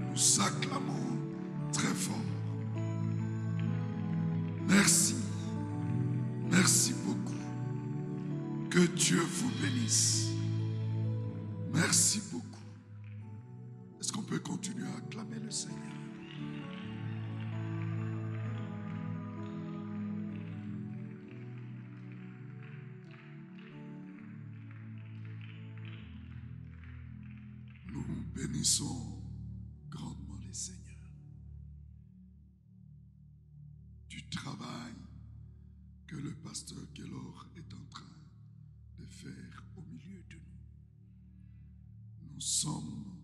nous acclamons très fort. Merci. Merci beaucoup. Que Dieu vous bénisse. Merci beaucoup. Est-ce qu'on peut continuer à acclamer le Seigneur? Nous bénissons grandement les Seigneurs du travail que le pasteur Kellor est en train de faire au milieu de nous. Nous sommes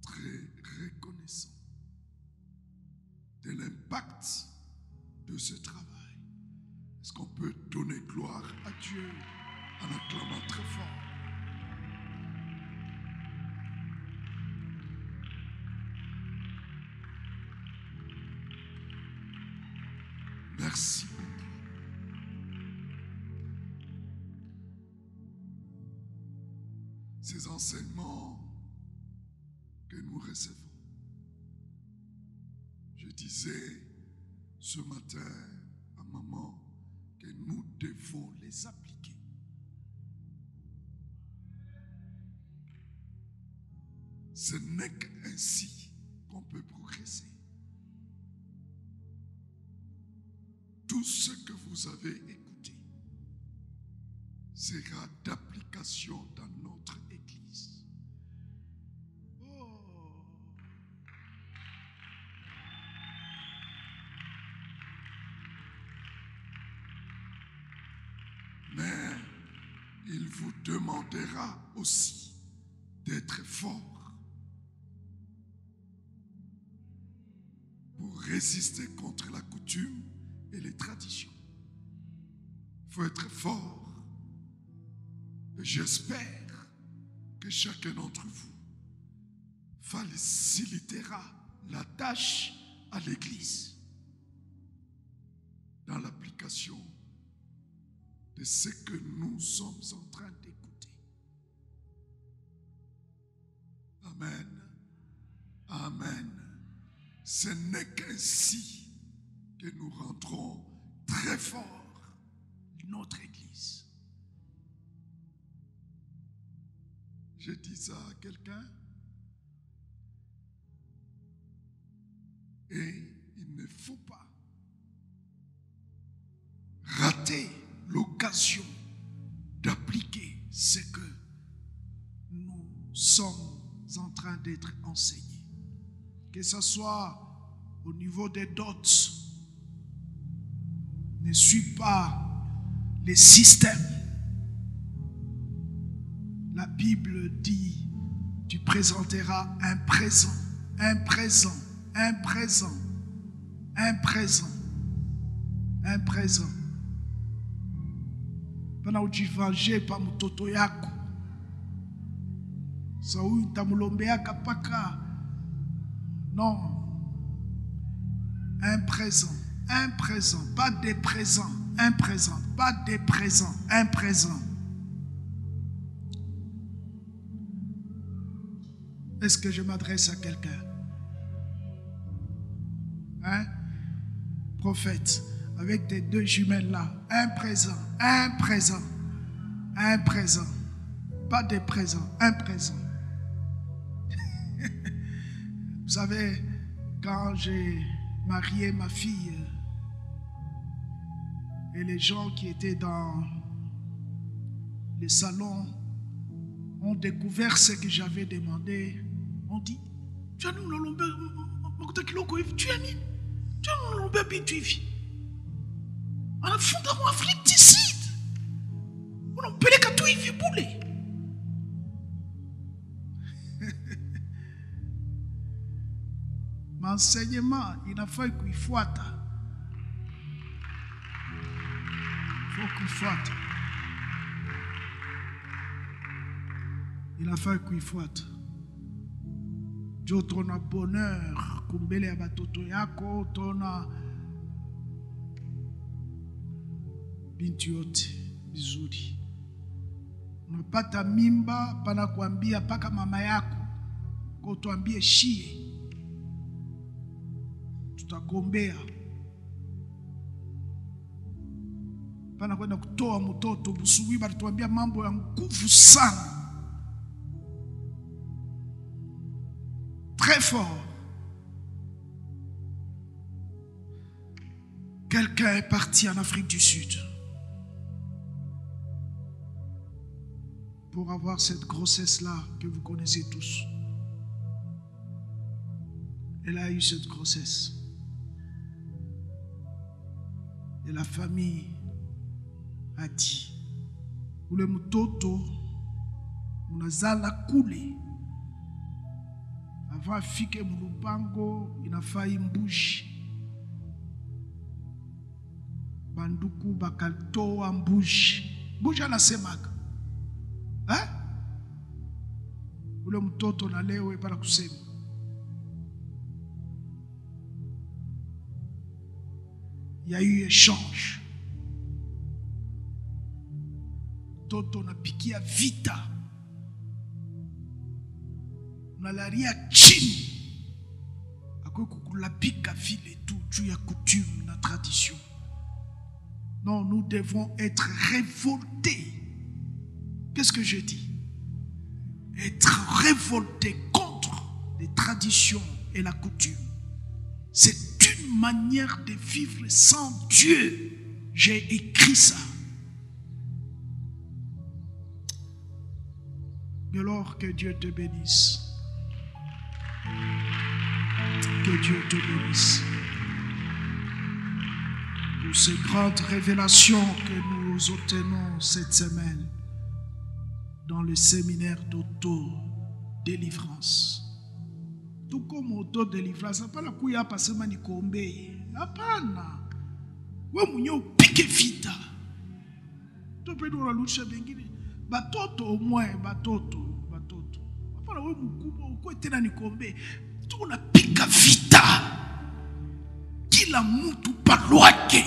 très reconnaissants de l'impact de ce travail. Est-ce qu'on peut donner gloire à Dieu en acclamant très fort? Merci beaucoup. Ces enseignements que nous recevons, je disais ce matin à maman que nous devons les appliquer. Ce n'est qu'ainsi qu'on peut progresser. Tout ce que vous avez écouté sera d'application dans notre Église. Oh. Mais il vous demandera aussi d'être fort pour résister contre la coutume et les traditions. Il faut être fort. Et j'espère que chacun d'entre vous facilitera la tâche à l'Église dans l'application de ce que nous sommes en train d'écouter. Amen. Amen. Ce n'est qu'ainsi que nous rendrons très fort notre Église. Je dis ça à quelqu'un et il ne faut pas rater l'occasion d'appliquer ce que nous sommes en train d'être enseignés. Que ce soit au niveau des dots, ne suis pas les systèmes. La Bible dit, tu présenteras un présent, un présent, un présent, un présent, un présent. Pendant que tu venges par mon toto yako, ça ou tamulombeya kapaka. Non, un présent, pas des présents, un présent, pas des présents, un présent. Est-ce que je m'adresse à quelqu'un? Hein? Prophète, avec tes deux jumelles là, un présent, un présent, un présent, pas des présents, un présent. Vous savez, quand j'ai marié ma fille, et les gens qui étaient dans les salons ont découvert ce que j'avais demandé, on dit, tu as nous l'olombe, tu as nous l'olombe bintuivi. On a fondé en Afrique d'ici. On a pelé qu'à tout y vit bouler. L'enseignement, il a fallu qu'il faut attendre. Il faut qu'il faut attendre. Il a fallu qu'il faut attendre. Dieu ton bonheur, kumbele ya batoto yako, tona binti yote vizuri. Unapata mimba pana kuambia paka mama yako, kwa tuambie shie. tutakuombea. Pana kwenda kutoa mtoto busubuhi, balituambia mambo ya nguvu sana. Très fort. Quelqu'un est parti en Afrique du Sud pour avoir cette grossesse-là que vous connaissez tous. Elle a eu cette grossesse. Et la famille a dit, ule mtoto munazala kule, avant afike mulupango inafaa imbuji. Banduku bakatoa mbuji. Mbuji anasemaga, ule mtoto na leo para kusema. Il y a eu échange. Toto na pikia vita. Unalaria chini. Akwe kukulapika vile tu juu ya coutume na tradition. Non, nous devons être révoltés. Qu'est-ce que je dis? Être révoltés contre les traditions et la coutume. C'est une manière de vivre sans Dieu. J'ai écrit ça. Mais alors que Dieu te bénisse. Que Dieu te bénisse. Pour ces grandes révélations que nous obtenons cette semaine dans le séminaire d'auto-délivrance. Tout comme auto-délivrance, c'est pas la kuya pasema ni kombe. Hapana. Wewe mwenyewe upike vita. Tupendo la lucha bengine. Batoto au moins batoto. Hapana wewe mkubwa uko tena ni kombe. Tu unapika vita. Kila mtu palwake.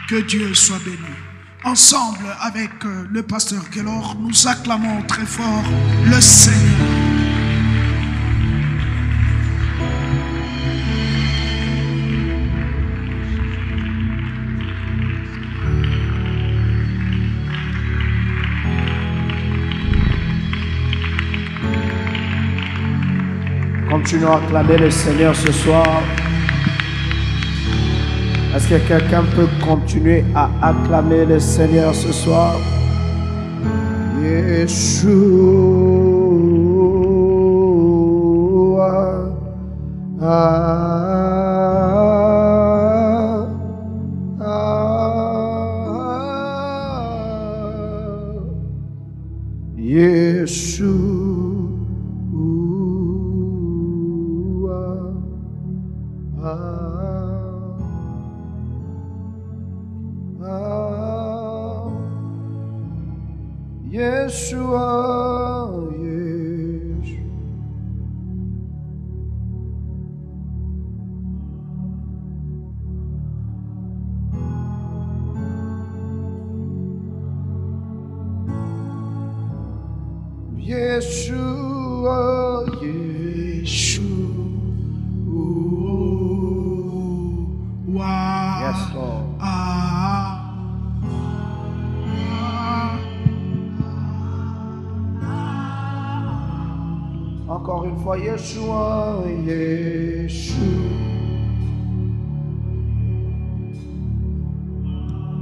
Que Dieu soit béni. Ensemble avec le pasteur Kellor, nous acclamons très fort le Seigneur. Continuons à acclamer le Seigneur ce soir. Est-ce que quelqu'un peut continuer à acclamer le Seigneur ce soir? Encore une fois, Yeshua, Yeshua.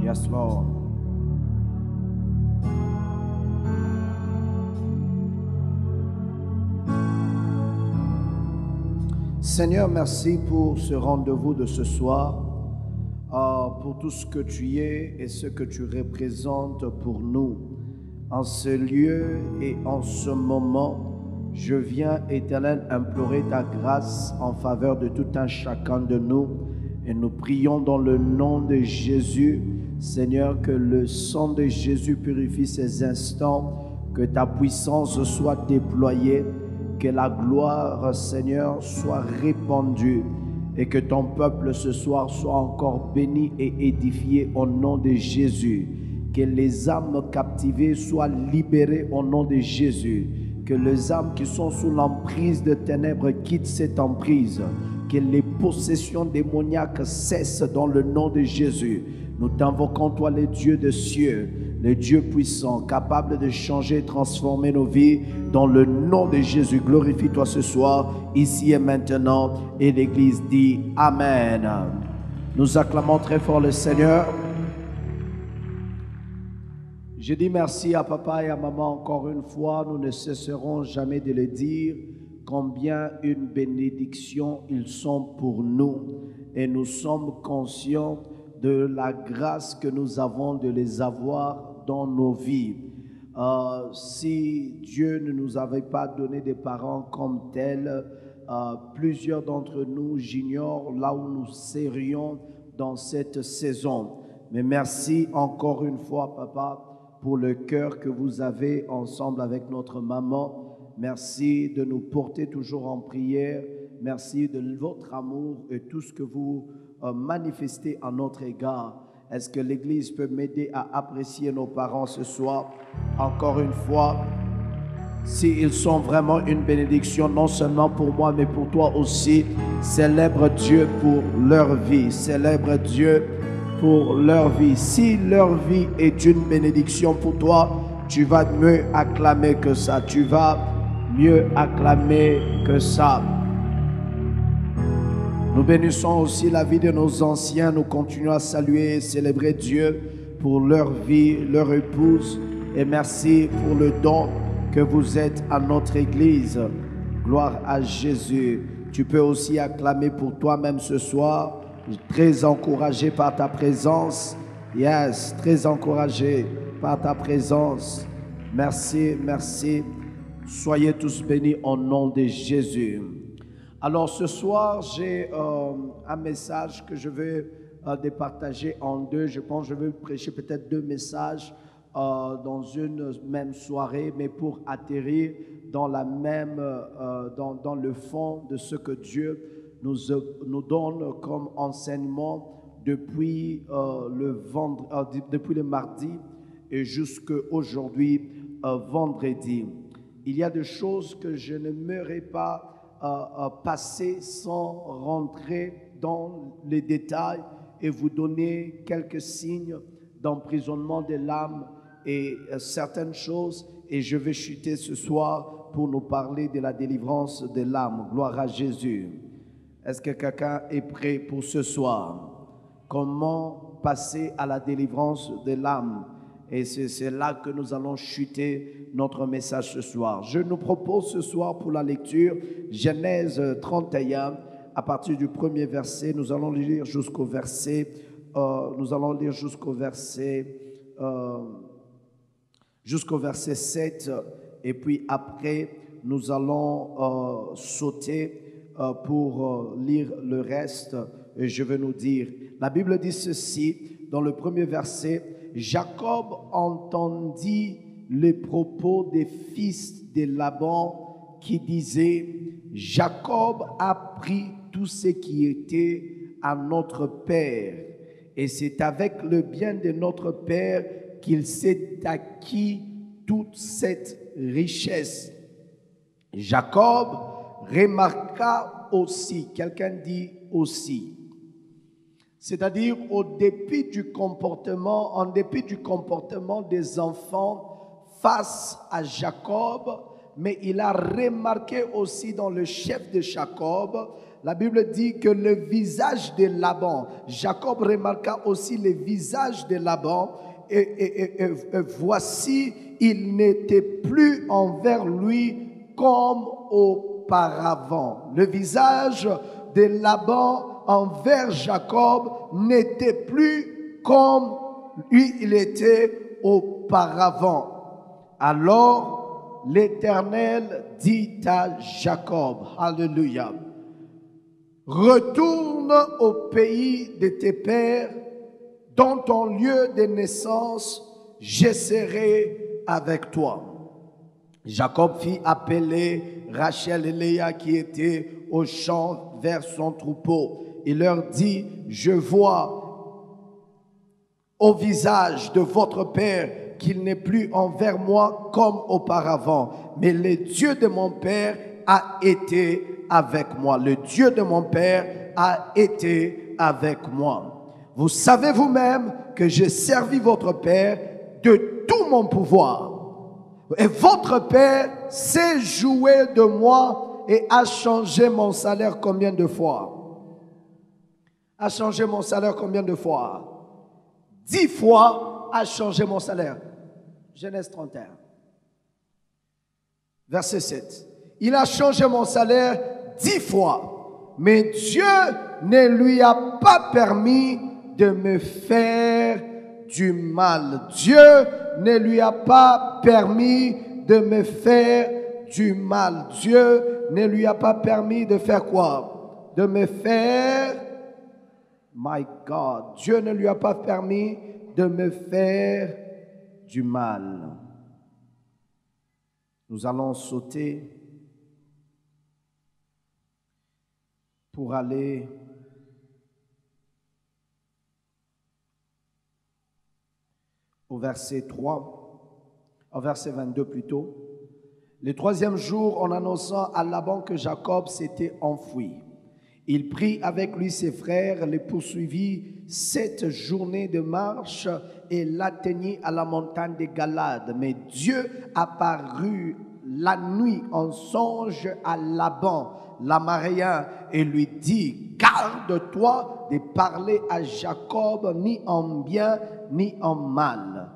Yes, Lord. Seigneur, merci pour ce rendez-vous de ce soir, pour tout ce que tu es et ce que tu représentes pour nous. En ce lieu et en ce moment, je viens, Éternel, implorer ta grâce en faveur de tout un chacun de nous. Et nous prions dans le nom de Jésus, Seigneur, que le sang de Jésus purifie ces instants, que ta puissance soit déployée, que la gloire, Seigneur, soit répandue et que ton peuple ce soir soit encore béni et édifié au nom de Jésus. Que les âmes captivées soient libérées au nom de Jésus. Que les âmes qui sont sous l'emprise de ténèbres quittent cette emprise. Que les possessions démoniaques cessent dans le nom de Jésus. Nous t'invoquons, toi, le Dieu des cieux, le Dieu puissant, capable de changer et transformer nos vies. Dans le nom de Jésus, glorifie-toi ce soir, ici et maintenant. Et l'Église dit Amen. Nous acclamons très fort le Seigneur. Je dis merci à papa et à maman encore une fois. Nous ne cesserons jamais de le dire, combien une bénédiction ils sont pour nous. Et nous sommes conscients de la grâce que nous avons de les avoir dans nos vies. Si Dieu ne nous avait pas donné des parents comme tels, plusieurs d'entre nous, j'ignore là où nous serions dans cette saison. Mais merci encore une fois, papa, pour le cœur que vous avez ensemble avec notre maman. Merci de nous porter toujours en prière. Merci de votre amour et tout ce que vous manifestez à notre égard. Est-ce que l'Église peut m'aider à apprécier nos parents ce soir? Encore une fois, s'ils sont vraiment une bénédiction, non seulement pour moi, mais pour toi aussi, célèbre Dieu pour leur vie. Célèbre Dieu pour leur vie. Si leur vie est une bénédiction pour toi, tu vas mieux acclamer que ça. Tu vas mieux acclamer que ça. Nous bénissons aussi la vie de nos anciens. Nous continuons à saluer et célébrer Dieu pour leur vie, leur épouse. Et merci pour le don que vous êtes à notre Église. Gloire à Jésus. Tu peux aussi acclamer pour toi-même ce soir. Très encouragé par ta présence. Yes, très encouragé par ta présence. Merci, merci. Soyez tous bénis au nom de Jésus. Alors ce soir, j'ai un message que je vais départager en deux. Je pense que je vais prêcher peut-être deux messages dans une même soirée, mais pour atterrir dans la même, dans le fond de ce que Dieu nous donne comme enseignement depuis depuis le mardi et jusqu'à aujourd'hui, vendredi. Il y a des choses que je n'aimerais pas passer sans rentrer dans les détails et vous donner quelques signes d'emprisonnement de l'âme et certaines choses. Et je vais chuter ce soir pour nous parler de la délivrance de l'âme. Gloire à Jésus. Est-ce que quelqu'un est prêt pour ce soir? Comment passer à la délivrance de l'âme? Et c'est là que nous allons chuter notre message ce soir. Je nous propose ce soir pour la lecture Genèse 31, à partir du premier verset. Nous allons lire jusqu'au verset 7. Et puis après, nous allons sauter pour lire le reste. Et je vais nous dire, la Bible dit ceci dans le premier verset. Jacob entendit les propos des fils de Laban qui disaient, Jacob a pris tout ce qui était à notre père, et c'est avec le bien de notre père qu'il s'est acquis toute cette richesse. Jacob remarqua aussi, quelqu'un dit aussi, c'est-à-dire en dépit du comportement des enfants face à Jacob, mais il a remarqué aussi dans le chef de Jacob, la Bible dit que le visage de Laban, Jacob remarqua aussi le visage de Laban, et voici, il n'était plus envers lui comme auparavant. Le visage de Laban envers Jacob n'était plus comme il était auparavant. Alors l'Éternel dit à Jacob, alléluia, retourne au pays de tes pères, dans ton lieu de naissance, je serai avec toi. Jacob fit appeler Rachel et Léa qui étaient au champ vers son troupeau. Il leur dit, je vois au visage de votre Père qu'il n'est plus envers moi comme auparavant. Mais le Dieu de mon Père a été avec moi. Le Dieu de mon Père a été avec moi. Vous savez vous-même que j'ai servi votre Père de tout mon pouvoir. Et votre Père s'est joué de moi et a changé mon salaire combien de fois? A changé mon salaire combien de fois? 10 fois a changé mon salaire. Genèse 31. Verset 7. Il a changé mon salaire 10 fois. Mais Dieu ne lui a pas permis de me faire du mal. Dieu ne lui a pas permis de me faire du mal. Dieu ne lui a pas permis de faire quoi? De me faire... My God, Dieu ne lui a pas permis de me faire du mal. Nous allons sauter pour aller au verset 3, au verset 22 plutôt. Le troisième jour, en annonçant à Laban que Jacob s'était enfui, il prit avec lui ses frères, les poursuivit 7 journées de marche et l'atteignit à la montagne de Galade. Mais Dieu apparut la nuit en songe à Laban, l'Amaréen, et lui dit: garde-toi de parler à Jacob ni en bien ni en mal.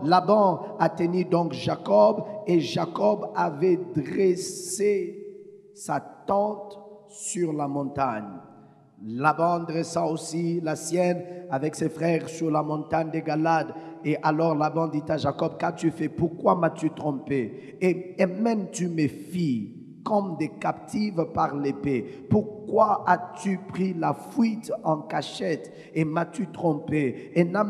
Laban atteignit donc Jacob, et Jacob avait dressé sa tente sur la montagne. Laban dressa aussi la sienne avec ses frères sur la montagne de Galade. Et alors Laban dit à Jacob: qu'as-tu fait? Pourquoi m'as-tu trompé? Et mènes-tu mes filles comme des captives par l'épée? Pourquoi as-tu pris la fuite en cachette et m'as-tu trompé? Et ne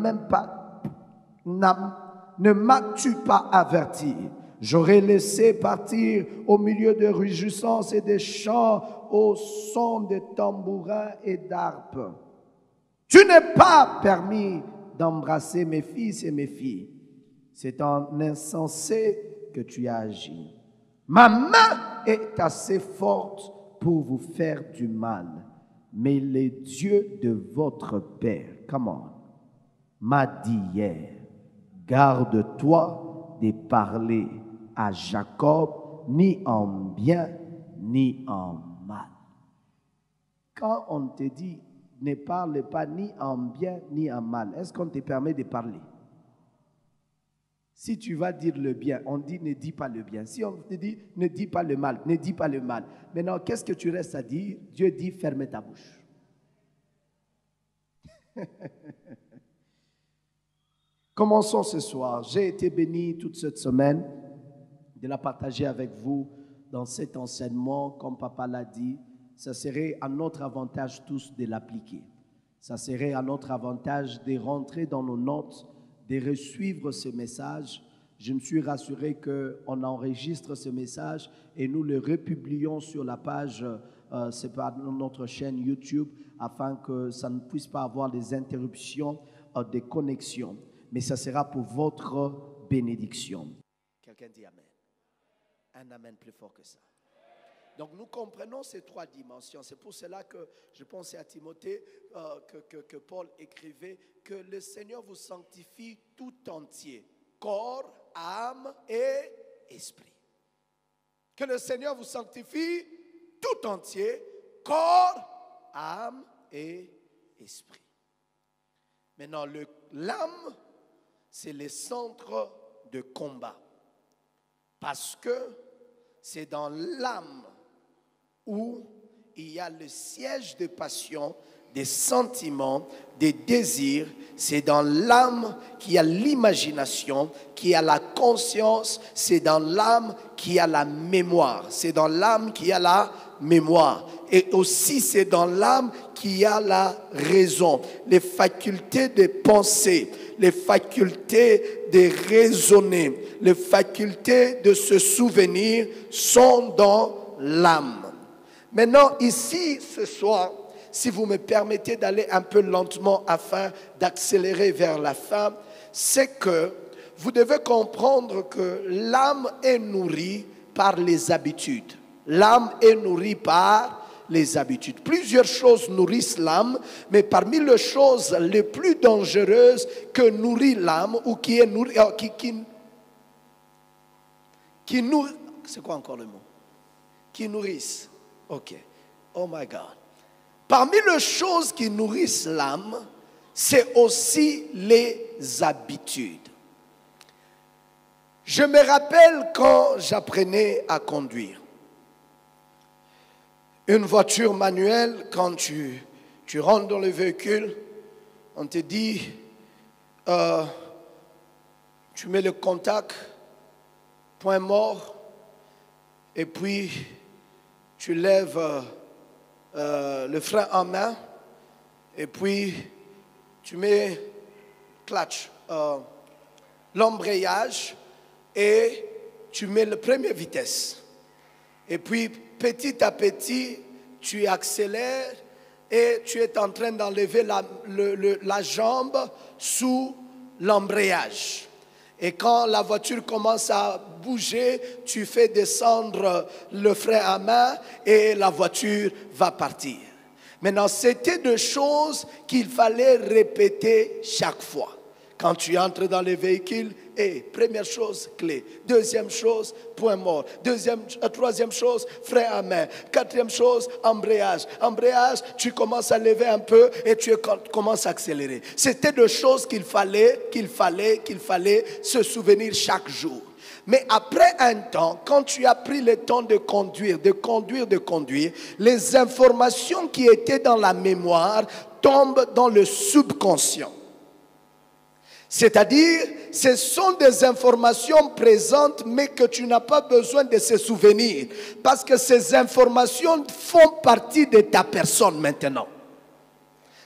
m'as-tu pas averti? J'aurais laissé partir au milieu de réjouissances et des chants au son de tambourins et d'harpes. Tu n'es pas permis d'embrasser mes fils et mes filles. C'est en insensé que tu as agi. Ma main est assez forte pour vous faire du mal, mais le Dieu de votre Père, m'a dit hier: garde-toi de parler à Jacob ni en bien ni en mal. Quand on te dit ne parle pas ni en bien ni en mal, est-ce qu'on te permet de parler? Si tu vas dire le bien, on dit ne dis pas le bien. Si on te dit ne dis pas le mal, ne dis pas le mal. Maintenant, qu'est-ce que tu restes à dire? Dieu dit ferme ta bouche. Commençons ce soir. J'ai été béni toute cette semaine de la partager avec vous dans cet enseignement. Comme papa l'a dit, ça serait à notre avantage tous de l'appliquer. Ça serait à notre avantage de rentrer dans nos notes, de suivre ce message. Je me suis rassuré qu'on enregistre ce message et nous le republions sur la page, c'est par notre chaîne YouTube, afin que ça ne puisse pas avoir des interruptions de connexion. Mais ça sera pour votre bénédiction. Quelqu'un dit Amen. Un Amen plus fort que ça. Donc nous comprenons ces 3 dimensions. C'est pour cela que je pensais à Timothée, que Paul écrivait que le Seigneur vous sanctifie tout entier, corps, âme et esprit. Que le Seigneur vous sanctifie tout entier, corps, âme et esprit. Maintenant, l'âme, c'est le centre de combat. Parce que c'est dans l'âme où il y a le siège des passions, des sentiments, des désirs. C'est dans l'âme qu'il y a l'imagination, qu'il y a la conscience. C'est dans l'âme qu'il y a la mémoire. C'est dans l'âme qu'il y a la mémoire. Et aussi c'est dans l'âme qu'il y a la raison. Les facultés de penser, les facultés de raisonner, les facultés de se souvenir sont dans l'âme. Maintenant, ici, ce soir, si vous me permettez d'aller un peu lentement afin d'accélérer vers la fin, c'est que vous devez comprendre que l'âme est nourrie par les habitudes. L'âme est nourrie par les habitudes. Plusieurs choses nourrissent l'âme, mais parmi les choses les plus dangereuses que nourrit l'âme ou qui est nourrie, qui nourrit, c'est quoi encore le mot? Qui nourrissent. Ok. Oh my God. Parmi les choses qui nourrissent l'âme, c'est aussi les habitudes. Je me rappelle quand j'apprenais à conduire. Une voiture manuelle, quand tu rentres dans le véhicule, on te dit, tu mets le contact, point mort, et puis tu lèves le frein en main, et puis tu mets clutch, l'embrayage, et tu mets la première vitesse. Et puis petit à petit, tu accélères et tu es en train d'enlever la jambe sous l'embrayage. Et quand la voiture commence à bouger, tu fais descendre le frein à main et la voiture va partir. Maintenant, c'était des choses qu'il fallait répéter chaque fois. Quand tu entres dans le véhicule, première chose, clé. Deuxième chose, point mort. Troisième chose, frein à main. Quatrième chose, embrayage. Embrayage, tu commences à lever un peu et tu commences à accélérer. C'était des choses qu'il fallait se souvenir chaque jour. Mais après un temps, quand tu as pris le temps de conduire, les informations qui étaient dans la mémoire tombent dans le subconscient. C'est-à-dire, ce sont des informations présentes, mais que tu n'as pas besoin de se souvenir. Parce que ces informations font partie de ta personne maintenant.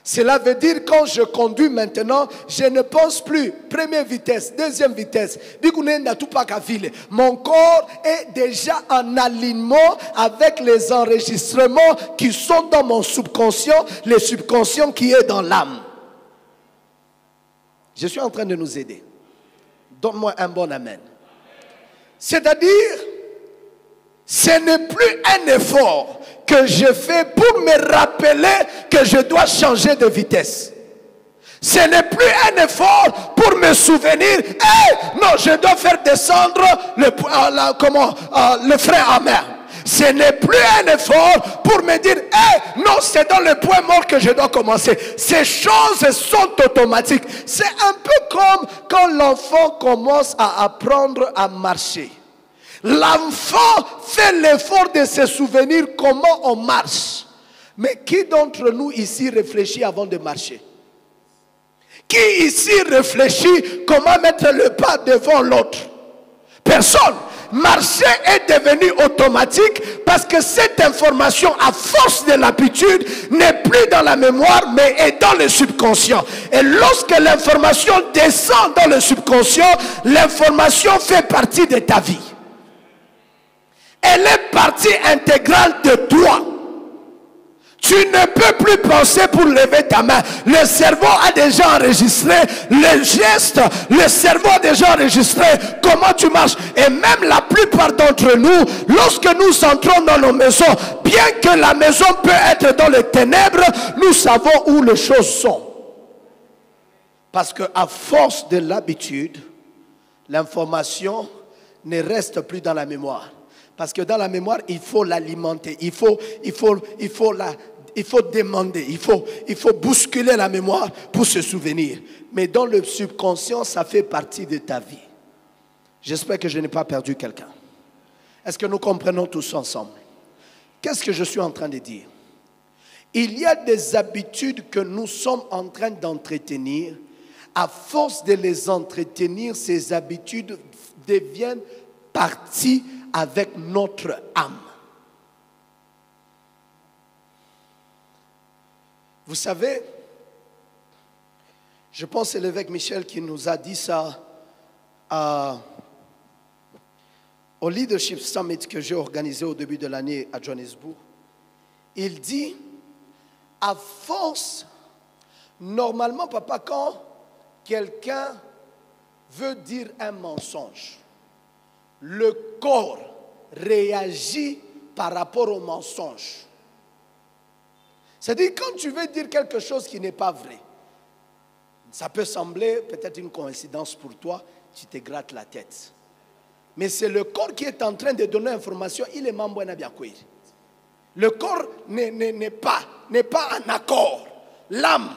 Cela veut dire, quand je conduis maintenant, je ne pense plus. Première vitesse, deuxième vitesse. Mon corps est déjà en alignement avec les enregistrements qui sont dans mon subconscient, le subconscient qui est dans l'âme. Je suis en train de nous aider. Donne-moi un bon amen. C'est-à-dire, ce n'est plus un effort que je fais pour me rappeler que je dois changer de vitesse. Ce n'est plus un effort pour me souvenir, non, je dois faire descendre le frein à main. Ce n'est plus un effort pour me dire, non, c'est dans le point mort que je dois commencer. Ces choses sont automatiques. C'est un peu comme quand l'enfant commence à apprendre à marcher. L'enfant fait l'effort de se souvenir comment on marche. Mais qui d'entre nous ici réfléchit avant de marcher? Qui ici réfléchit comment mettre le pas devant l'autre? Personne. Marcher est devenu automatique parce que cette information, à force de l'habitude, n'est plus dans la mémoire mais est dans le subconscient. Et lorsque l'information descend dans le subconscient, l'information fait partie de ta vie. Elle est partie intégrale de toi. Tu ne peux plus penser pour lever ta main. Le cerveau a déjà enregistré les gestes. Le cerveau a déjà enregistré comment tu marches. Et même la plupart d'entre nous, lorsque nous entrons dans nos maisons, bien que la maison peut être dans les ténèbres, nous savons où les choses sont. Parce qu'à force de l'habitude, l'information ne reste plus dans la mémoire. Parce que dans la mémoire, il faut l'alimenter. Il faut demander, il faut bousculer la mémoire pour se souvenir. Mais dans le subconscient, ça fait partie de ta vie. J'espère que je n'ai pas perdu quelqu'un. Est-ce que nous comprenons tous ensemble? Qu'est-ce que je suis en train de dire? Il y a des habitudes que nous sommes en train d'entretenir. À force de les entretenir, ces habitudes deviennent partie avec notre âme. Vous savez, je pense que c'est l'évêque Michel qui nous a dit ça au Leadership Summit que j'ai organisé au début de l'année à Johannesburg. Il dit, À force, normalement, papa, quand quelqu'un veut dire un mensonge, le corps réagit par rapport au mensonge. C'est-à-dire, quand tu veux dire quelque chose qui n'est pas vrai, ça peut sembler peut-être une coïncidence pour toi, tu te grattes la tête. Mais c'est le corps qui est en train de donner l'information, il est membre bien courir. Le corps n'est pas en accord. L'âme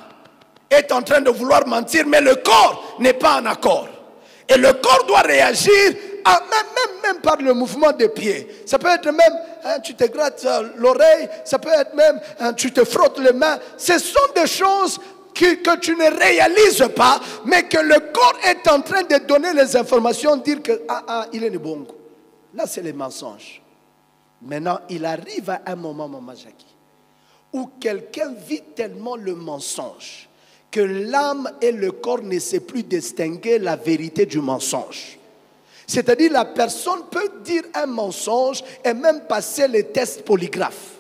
est en train de vouloir mentir, mais le corps n'est pas en accord. Et le corps doit réagir, même par le mouvement des pieds. Ça peut être même, tu te grattes l'oreille, ça peut être même, tu te frottes les mains. Ce sont des choses que tu ne réalises pas, mais que le corps est en train de donner les informations, dire que, il est bon. Là, c'est les mensonges. Maintenant, il arrive à un moment, Maman Jackie, où quelqu'un vit tellement le mensonge que l'âme et le corps ne savent plus distinguer la vérité du mensonge. C'est-à-dire, la personne peut dire un mensonge et même passer les tests polygraphes.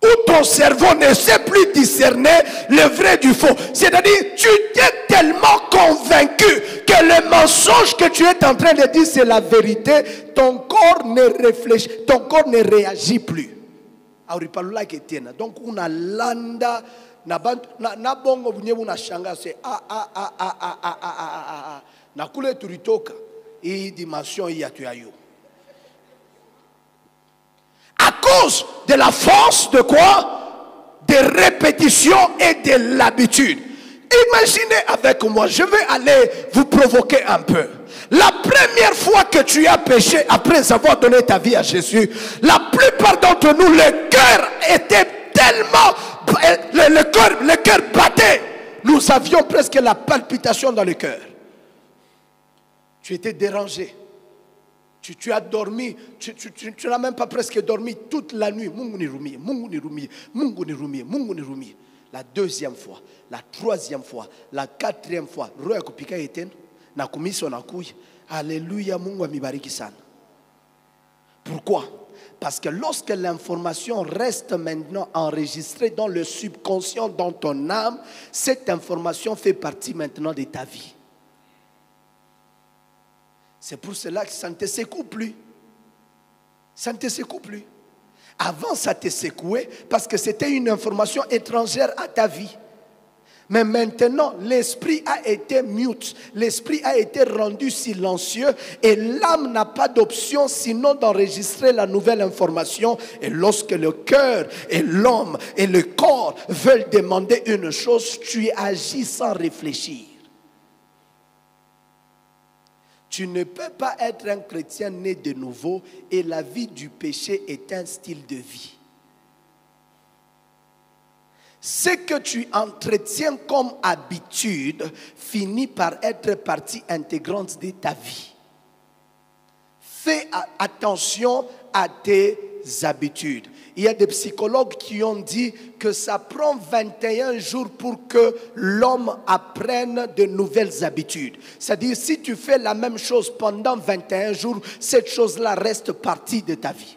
Où ton cerveau ne sait plus discerner le vrai du faux. C'est-à-dire, tu t'es tellement convaincu que le mensonge que tu es en train de dire, c'est la vérité. Ton corps ne réfléchit, ton corps ne réagit plus. Donc, on a landa, na bongo bunyebu na shanga c'est na kule turitoka hii dimension hii atuyayo. À cause de la force de quoi? De répétition et de l'habitude. Imaginez avec moi, je vais aller vous provoquer un peu. La première fois que tu as péché après avoir donné ta vie à Jésus, la plupart d'entre nous, le cœur était tellement... Le cœur battait. Nous avions presque la palpitation dans le cœur. Tu étais dérangé. Tu as dormi, tu n'as même pas presque dormi toute la nuit. La deuxième fois, la troisième fois, la quatrième fois. Alléluia, Mungu amibariki sana. Pourquoi? Parce que lorsque l'information reste maintenant enregistrée dans le subconscient, dans ton âme, cette information fait partie maintenant de ta vie. C'est pour cela que ça ne te secoue plus. Ça ne te secoue plus. Avant, ça te secouait parce que c'était une information étrangère à ta vie. Mais maintenant, l'esprit a été mute. L'esprit a été rendu silencieux et l'âme n'a pas d'option sinon d'enregistrer la nouvelle information. Et lorsque le cœur et l'homme et le corps veulent demander une chose, tu agis sans réfléchir. Tu ne peux pas être un chrétien né de nouveau et la vie du péché est un style de vie. Ce que tu entretiens comme habitude finit par être partie intégrante de ta vie. Fais attention à tes habitudes. Il y a des psychologues qui ont dit que ça prend 21 jours pour que l'homme apprenne de nouvelles habitudes. C'est-à-dire, si tu fais la même chose pendant 21 jours, cette chose-là reste partie de ta vie.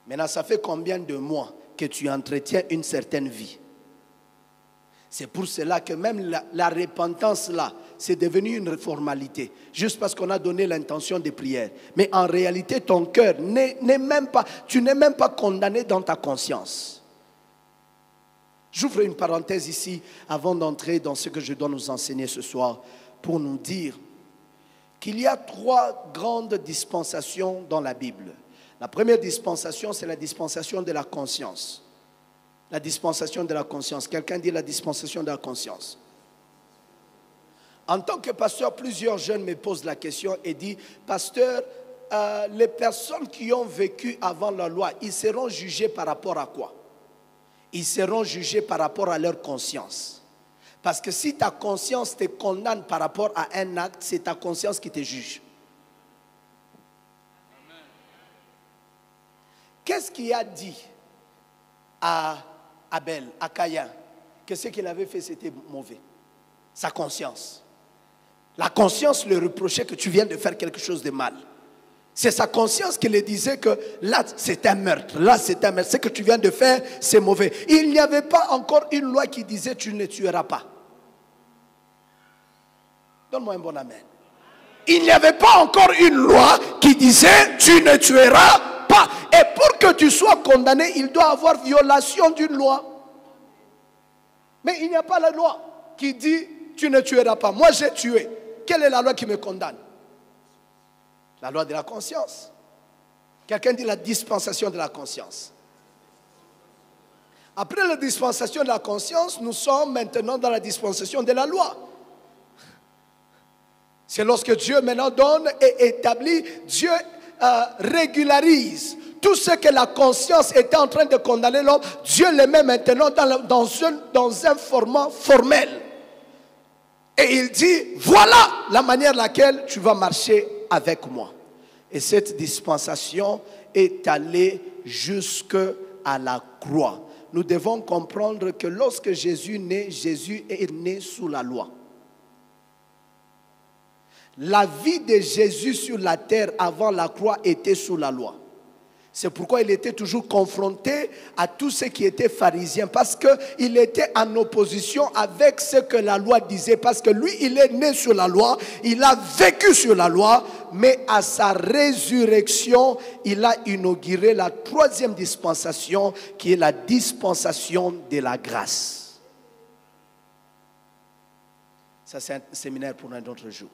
Maintenant, ça fait combien de mois que tu entretiens une certaine vie? C'est pour cela que même la repentance là, c'est devenu une formalité. Juste parce qu'on a donné l'intention de prière. Mais en réalité, ton cœur n'est même pas, tu n'es même pas condamné dans ta conscience. J'ouvre une parenthèse ici avant d'entrer dans ce que je dois nous enseigner ce soir pour nous dire qu'il y a 3 grandes dispensations dans la Bible. La première dispensation, c'est la dispensation de la conscience. La dispensation de la conscience. Quelqu'un dit la dispensation de la conscience. En tant que pasteur, plusieurs jeunes me posent la question et disent, pasteur, les personnes qui ont vécu avant la loi, ils seront jugés par rapport à quoi? Ils seront jugés par rapport à leur conscience. Parce que si ta conscience te condamne par rapport à un acte, c'est ta conscience qui te juge. Qu'est-ce qu'il a dit à Abel, à Caïn, que ce qu'il avait fait c'était mauvais? Sa conscience. La conscience lui reprochait que tu viens de faire quelque chose de mal. C'est sa conscience qui lui disait que là, c'est un meurtre. Là, c'est un meurtre. Ce que tu viens de faire, c'est mauvais. Il n'y avait pas encore une loi qui disait tu ne tueras pas. Donne-moi un bon amen. Il n'y avait pas encore une loi qui disait tu ne tueras pas. Et pour que tu sois condamné, il doit avoir violation d'une loi. Mais il n'y a pas la loi qui dit tu ne tueras pas. Moi, j'ai tué. Quelle est la loi qui me condamne? La loi de la conscience. Quelqu'un dit la dispensation de la conscience. Après la dispensation de la conscience, nous sommes maintenant dans la dispensation de la loi. C'est lorsque Dieu maintenant donne et établit, Dieu régularise tout ce que la conscience était en train de condamner l'homme. Dieu le met maintenant dans un format formel. Et il dit, voilà la manière laquelle tu vas marcher avec moi. Et cette dispensation est allée jusqu'à la croix. Nous devons comprendre que lorsque Jésus naît, Jésus est né sous la loi. La vie de Jésus sur la terre avant la croix était sous la loi. C'est pourquoi il était toujours confronté à tout ce qui était pharisien. Parce qu'il était en opposition avec ce que la loi disait. Parce que lui, il est né sur la loi. Il a vécu sur la loi. Mais à sa résurrection, il a inauguré la troisième dispensation, qui est la dispensation de la grâce. Ça, c'est un séminaire pour un autre jour.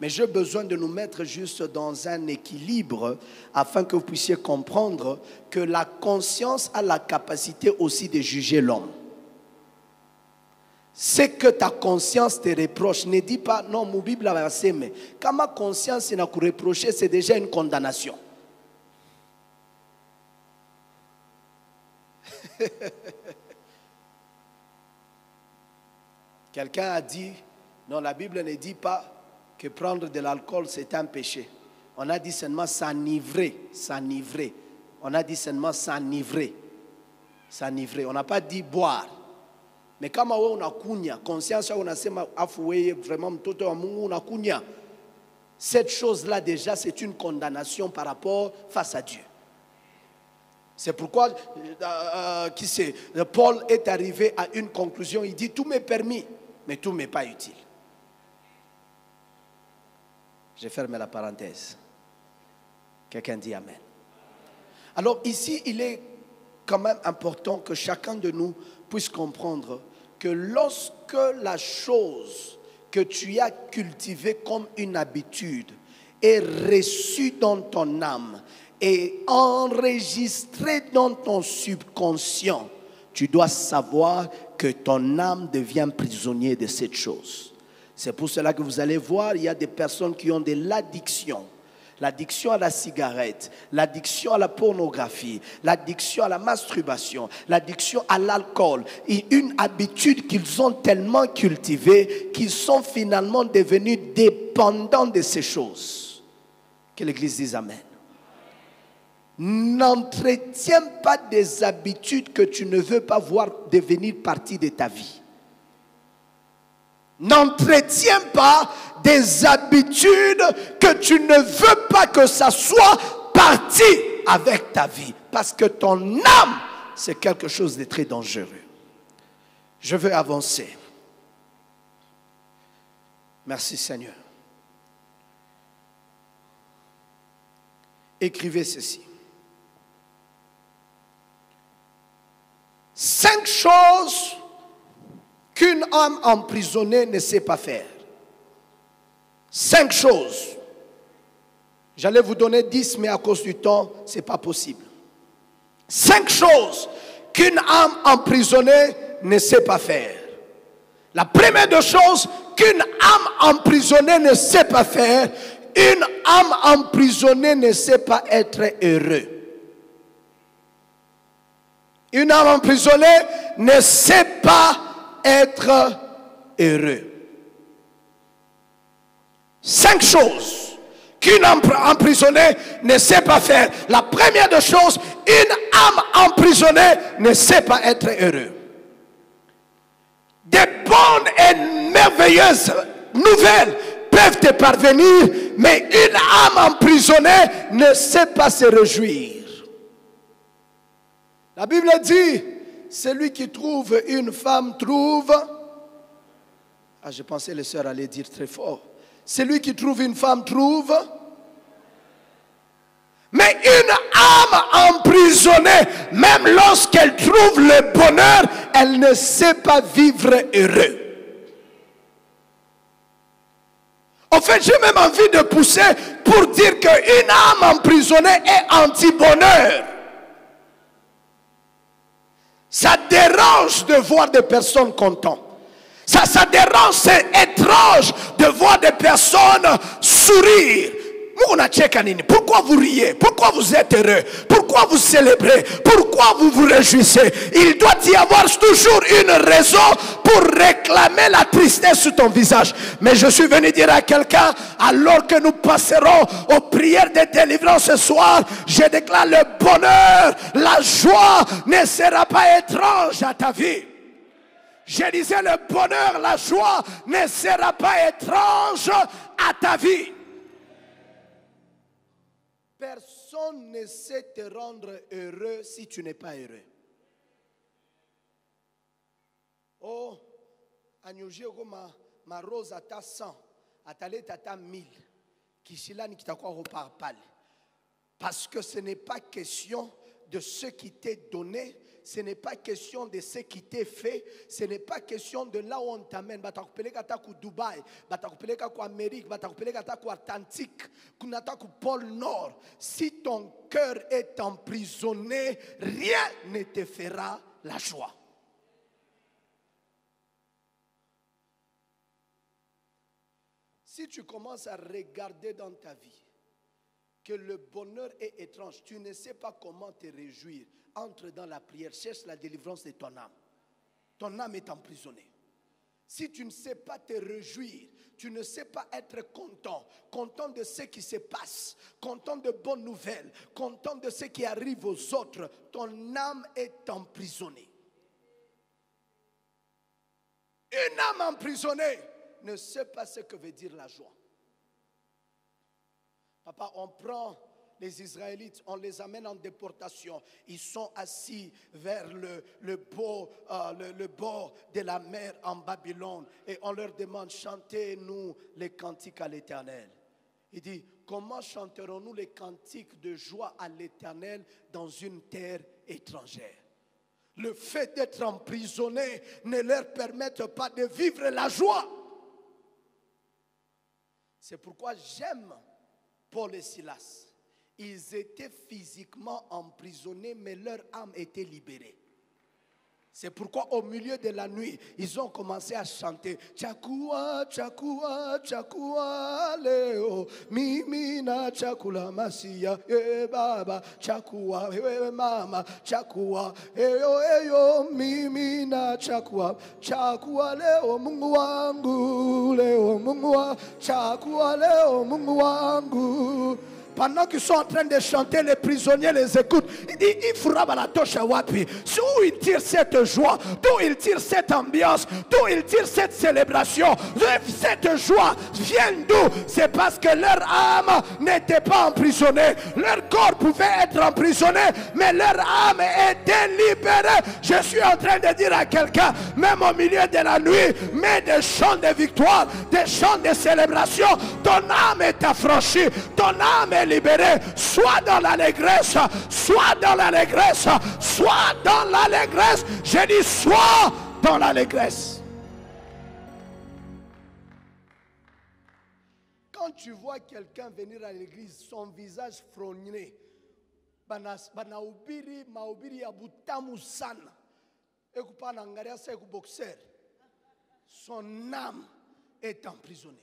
Mais j'ai besoin de nous mettre juste dans un équilibre afin que vous puissiez comprendre que la conscience a la capacité aussi de juger l'homme. Ce que ta conscience te reproche, ne dis pas non, mon Bible va s'aimer. Quand ma conscience n'a qu'à reprocher, c'est déjà une condamnation. Quelqu'un a dit, non, la Bible ne dit pas que prendre de l'alcool, c'est un péché. On a dit seulement s'enivrer, s'enivrer. On a dit seulement s'enivrer, s'enivrer. On n'a pas dit boire. Mais kama wewe unakunya, conscience yako unasema afu wewe vraiment mtoto wa Mungu unakunya. Cette chose-là déjà, c'est une condamnation par rapport face à Dieu. C'est pourquoi Paul est arrivé à une conclusion. Il dit tout m'est permis, mais tout m'est pas utile. Je ferme la parenthèse. Quelqu'un dit Amen. Alors ici, il est quand même important que chacun de nous puisse comprendre que lorsque la chose que tu as cultivée comme une habitude est reçue dans ton âme et enregistrée dans ton subconscient, tu dois savoir que ton âme devient prisonnier de cette chose. C'est pour cela que vous allez voir, il y a des personnes qui ont de l'addiction. L'addiction à la cigarette, l'addiction à la pornographie, l'addiction à la masturbation, l'addiction à l'alcool. Et une habitude qu'ils ont tellement cultivée qu'ils sont finalement devenus dépendants de ces choses. Que l'Église dise Amen. N'entretiens pas des habitudes que tu ne veux pas voir devenir partie de ta vie. N'entretiens pas des habitudes que tu ne veux pas que ça soit parti avec ta vie. Parce que ton âme, c'est quelque chose de très dangereux. Je veux avancer. Merci Seigneur. Écrivez ceci. 5 choses qu'une âme emprisonnée ne sait pas faire. 5 choses. J'allais vous donner 10, mais à cause du temps, ce n'est pas possible. 5 choses qu'une âme emprisonnée ne sait pas faire. La première des choses qu'une âme emprisonnée ne sait pas faire, une âme emprisonnée ne sait pas être heureux. Une âme emprisonnée ne sait pas être heureux. 5 choses qu'une âme emprisonnée ne sait pas faire. La première des choses, une âme emprisonnée ne sait pas être heureux. Des bonnes et merveilleuses nouvelles peuvent te parvenir, mais une âme emprisonnée ne sait pas se réjouir. La Bible dit, celui qui trouve une femme trouve... Ah, je pensais les sœurs allaient dire très fort. Celui qui trouve une femme trouve... Mais une âme emprisonnée, même lorsqu'elle trouve le bonheur, elle ne sait pas vivre heureux. En fait, j'ai même envie de pousser pour dire qu'une âme emprisonnée est anti-bonheur. Ça dérange de voir des personnes contentes. Ça dérange, c'est étrange de voir des personnes sourire. Pourquoi vous riez? Pourquoi vous êtes heureux? Pourquoi vous célébrez? Pourquoi vous vous réjouissez? Il doit y avoir toujours une raison pour réclamer la tristesse sur ton visage. Mais je suis venu dire à quelqu'un, alors que nous passerons aux prières de délivrance ce soir, je déclare le bonheur, la joie ne sera pas étrange à ta vie. Je disais, le bonheur, la joie ne sera pas étrange à ta vie. Personne ne sait te rendre heureux si tu n'es pas heureux. Oh, anyuji ma rose ata 100, atale tata 1000, kishilani kitakuwa reparpale. Parce que ce n'est pas question de ce qui t'est donné, ce n'est pas question de ce qui t'est fait, ce n'est pas question de là où on t'amène. Batakupeleka ta ku Dubaï, batakupeleka ku Amérique, batakupeleka ta ku Atlantique, kunata ku pôle Nord. Si ton cœur est emprisonné, rien ne te fera la joie. Si tu commences à regarder dans ta vie que le bonheur est étrange, tu ne sais pas comment te réjouir, entre dans la prière, cherche la délivrance de ton âme. Ton âme est emprisonnée. Si tu ne sais pas te réjouir, tu ne sais pas être content, content de ce qui se passe, content de bonnes nouvelles, content de ce qui arrive aux autres, ton âme est emprisonnée. Une âme emprisonnée ne sait pas ce que veut dire la joie. Papa, on prend les Israélites, on les amène en déportation. Ils sont assis vers le bord de la mer en Babylone. Et on leur demande, chantez-nous les cantiques à l'Éternel. Il dit, comment chanterons-nous les cantiques de joie à l'Éternel dans une terre étrangère? Le fait d'être emprisonné ne leur permet pas de vivre la joie. C'est pourquoi j'aime Paul et Silas. Ils étaient physiquement emprisonnés, mais leur âme était libérée. C'est pourquoi au milieu de la nuit, ils ont commencé à chanter. Chakua, chakua, chakua, leo, mimina, chakula, masia, baba, chakua, mama, chakua, eyo, mimina, chakua, chakua, leo, mungu wangu, leo, mungu wangu, chakua, leo, mungu wangu. Pendant qu'ils sont en train de chanter, les prisonniers les écoutent. Il dit, il fera la touche à Wapi. D'où il tire cette joie, d'où il tire cette ambiance, d'où il tire cette célébration. Cette joie vient d'où? C'est parce que leur âme n'était pas emprisonnée. Leur corps pouvait être emprisonné, mais leur âme était libérée. Je suis en train de dire à quelqu'un, même au milieu de la nuit, mets des chants de victoire, des chants de célébration. Ton âme est affranchie, ton âme est libéré, soit dans l'allégresse, soit dans l'allégresse, soit dans l'allégresse. J'ai dit soit dans l'allégresse. Quand tu vois quelqu'un venir à l'église, son visage frogné, banaubiri maubiri abutamu sana, ekupana ngaria sa ekuboxer, son âme est emprisonnée.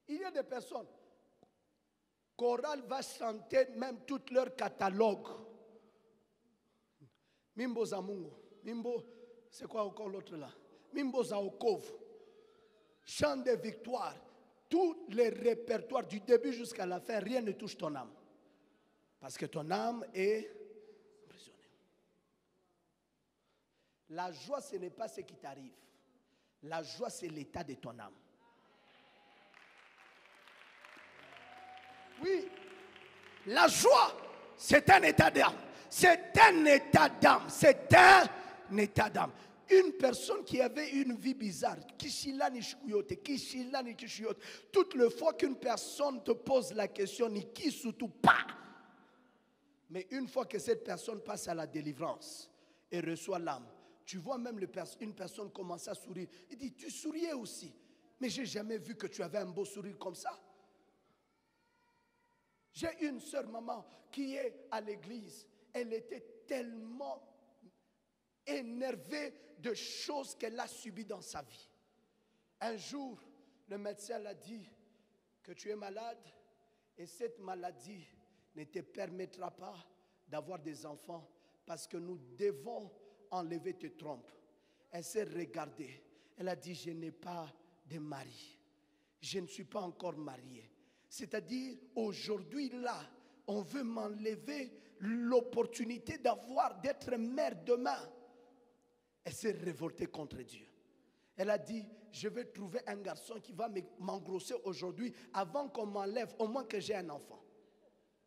Il y a des personnes, chorale va chanter même tout leur catalogue. Mimbo Zamungo, Mimbo, c'est quoi encore l'autre là? Mimbo Zaokov, chant de victoire, tout le répertoire du début jusqu'à la fin, rien ne touche ton âme. Parce que ton âme est emprisonnée. La joie, ce n'est pas ce qui t'arrive. La joie, c'est l'état de ton âme. Oui, la joie, c'est un état d'âme. C'est un état d'âme. C'est un état d'âme. Une personne qui avait une vie bizarre, toutes les fois qu'une personne te pose la question, ni qui surtout pas. Mais une fois que cette personne passe à la délivrance et reçoit l'âme, tu vois même une personne commencer à sourire. Il dit, tu souriais aussi. Mais je n'ai jamais vu que tu avais un beau sourire comme ça. J'ai une sœur maman qui est à l'église. Elle était tellement énervée de choses qu'elle a subies dans sa vie. Un jour, le médecin l'a dit que tu es malade et cette maladie ne te permettra pas d'avoir des enfants parce que nous devons enlever tes trompes. Elle s'est regardée. Elle a dit, je n'ai pas de mari. Je ne suis pas encore mariée. C'est-à-dire, aujourd'hui, là, on veut m'enlever l'opportunité d'être mère demain. Elle s'est révoltée contre Dieu. Elle a dit, je vais trouver un garçon qui va m'engrosser aujourd'hui avant qu'on m'enlève, au moins que j'ai un enfant.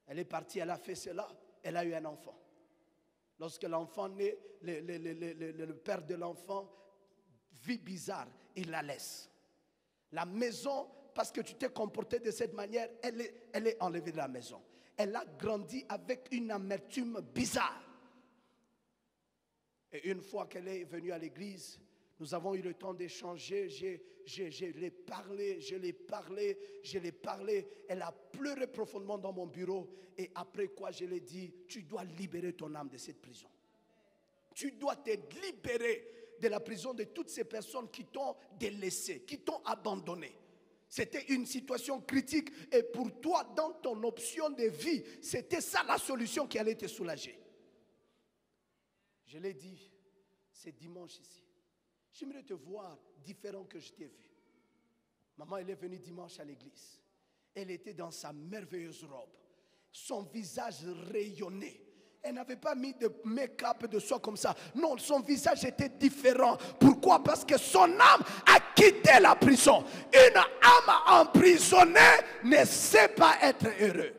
Elle est partie, elle a fait cela, elle a eu un enfant. Lorsque l'enfant naît, le père de l'enfant vit bizarre, il la laisse. La maison, parce que tu t'es comporté de cette manière, elle est enlevée de la maison. Elle a grandi avec une amertume bizarre. Et une fois qu'elle est venue à l'église, nous avons eu le temps d'échanger. Je l'ai parlé. Elle a pleuré profondément dans mon bureau. Et après quoi, je lui ai dit, tu dois libérer ton âme de cette prison. Tu dois te libérer de la prison de toutes ces personnes qui t'ont délaissé, qui t'ont abandonné. C'était une situation critique. Et pour toi, dans ton option de vie, c'était ça la solution qui allait te soulager. Je l'ai dit, c'est dimanche ici. J'aimerais te voir différent que je t'ai vu. Maman, elle est venue dimanche à l'église. Elle était dans sa merveilleuse robe. Son visage rayonnait. Elle n'avait pas mis de make-up de soi comme ça. Non, son visage était différent. Pourquoi? Parce que son âme a quitté la prison. Une âme emprisonnée ne sait pas être heureux.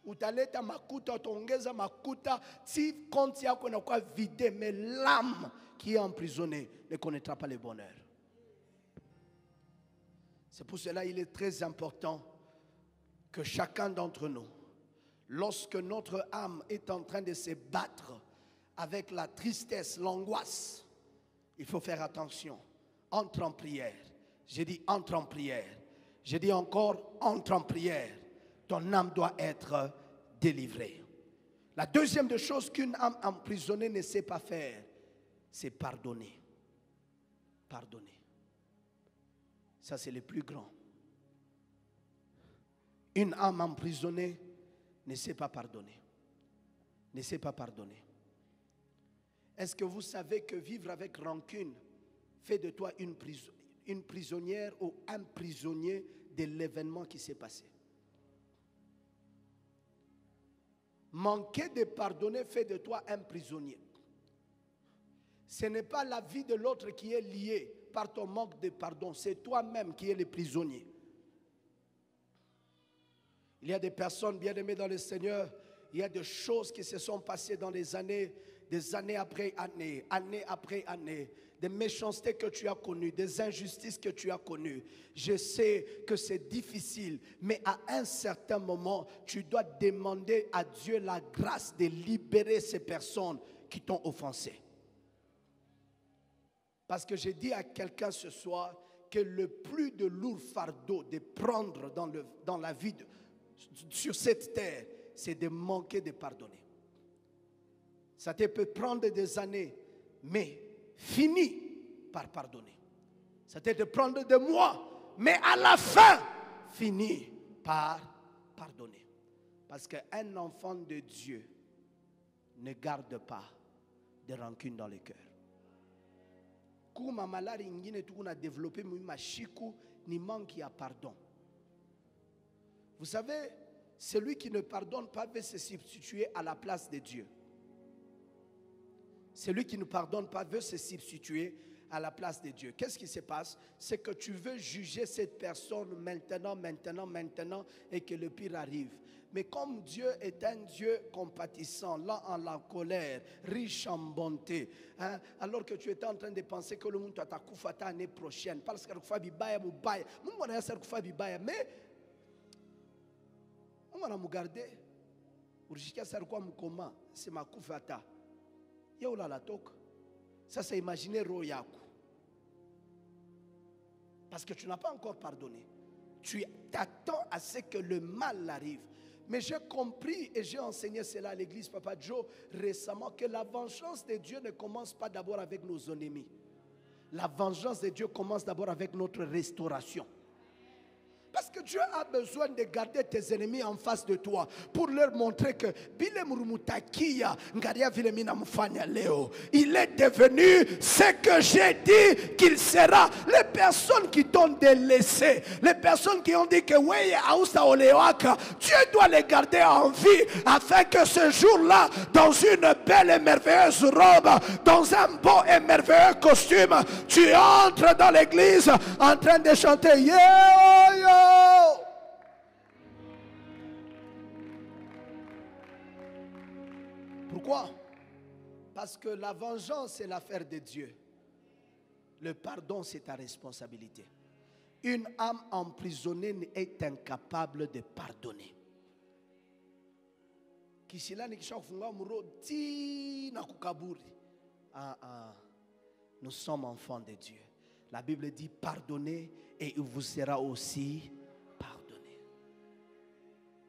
Utaleta makuta, utaongeza makuta, si compte yako inakuwa vidé, mais l'âme qui est emprisonnée ne connaîtra pas le bonheur. C'est pour cela qu'il est très important que chacun d'entre nous, lorsque notre âme est en train de se battre avec la tristesse, l'angoisse, il faut faire attention. Entre en prière. J'ai dit entre en prière. J'ai dit encore entre en prière. Ton âme doit être délivrée. La deuxième des choses qu'une âme emprisonnée ne sait pas faire, c'est pardonner. Pardonner. Ça, c'est le plus grand. Une âme emprisonnée ne sait pas pardonner. Ne sait pas pardonner. Est-ce que vous savez que vivre avec rancune fait de toi une prisonnière ou un prisonnier de l'événement qui s'est passé? Manquer de pardonner fait de toi un prisonnier. Ce n'est pas la vie de l'autre qui est liée par ton manque de pardon. C'est toi-même qui es le prisonnier. Il y a des personnes bien aimées dans le Seigneur. Il y a des choses qui se sont passées dans les années après années, année après année. Des méchancetés que tu as connues, des injustices que tu as connues. Je sais que c'est difficile, mais à un certain moment, tu dois demander à Dieu la grâce de libérer ces personnes qui t'ont offensé. Parce que j'ai dit à quelqu'un ce soir que le plus de lourd fardeau de prendre dans la vie sur cette terre, c'est de manquer de pardonner. Ça te peut prendre des années, mais finis par pardonner. Ça te peut prendre des mois, mais à la fin, finis par pardonner. Parce qu'un enfant de Dieu ne garde pas de rancune dans le cœur. Kuma malari ingine tukuna développer mashiku ni manque ya pardon. Vous savez, celui qui ne pardonne pas veut se substituer à la place de Dieu. Celui qui ne pardonne pas veut se substituer à la place de Dieu. Qu'est-ce qui se passe? C'est que tu veux juger cette personne maintenant, et que le pire arrive. Mais comme Dieu est un Dieu compatissant, lent en la colère, riche en bonté, hein, alors que tu étais en train de penser que le monde t'a coupé l'année prochaine, parce que mais on va nous garder. C'est ma koufata. Ça, c'est imaginer Royaku. Parce que tu n'as pas encore pardonné. Tu t'attends à ce que le mal arrive. Mais j'ai compris et j'ai enseigné cela à l'église Papa Joe récemment, que la vengeance de Dieu ne commence pas d'abord avec nos ennemis. La vengeance de Dieu commence d'abord avec notre restauration. Parce que Dieu a besoin de garder tes ennemis en face de toi pour leur montrer que il est devenu ce que j'ai dit qu'il sera. Les personnes qui t'ont délaissé, les personnes qui ont dit que Dieu doit les garder en vie afin que ce jour-là, dans une belle et merveilleuse robe, dans un beau et merveilleux costume, tu entres dans l'église en train de chanter yo yo. Pourquoi? Parce que la vengeance c'est l'affaire de Dieu. Le pardon c'est ta responsabilité. Une âme emprisonnée est incapable de pardonner. Nous sommes enfants de Dieu. La Bible dit pardonnez et il vous sera aussi pardonné.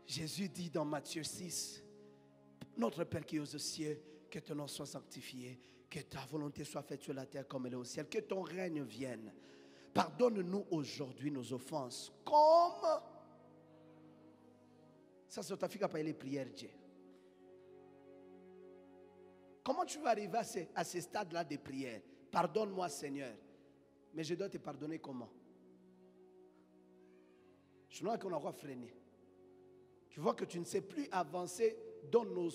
Jésus dit dans Matthieu 6, notre Père qui es aux cieux, que ton nom soit sanctifié, que ta volonté soit faite sur la terre comme elle est au ciel, que ton règne vienne. Pardonne-nous aujourd'hui nos offenses, comme ça se t'affiche par les prières Dieu. Comment tu vas arriver à ce stade-là de prière? Pardonne-moi Seigneur. Mais je dois te pardonner comment? Je vois qu'on a freiné. Tu vois que tu ne sais plus avancer. Donne-nous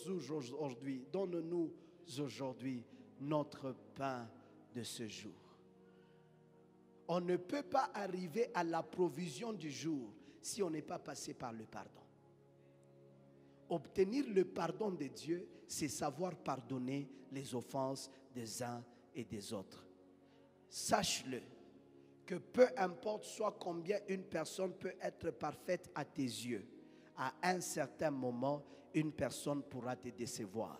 aujourd'hui notre pain de ce jour. On ne peut pas arriver à la provision du jour si on n'est pas passé par le pardon. Obtenir le pardon de Dieu, c'est savoir pardonner les offenses des uns et des autres. Sache-le, que peu importe soit combien une personne peut être parfaite à tes yeux, à un certain moment, une personne pourra te décevoir.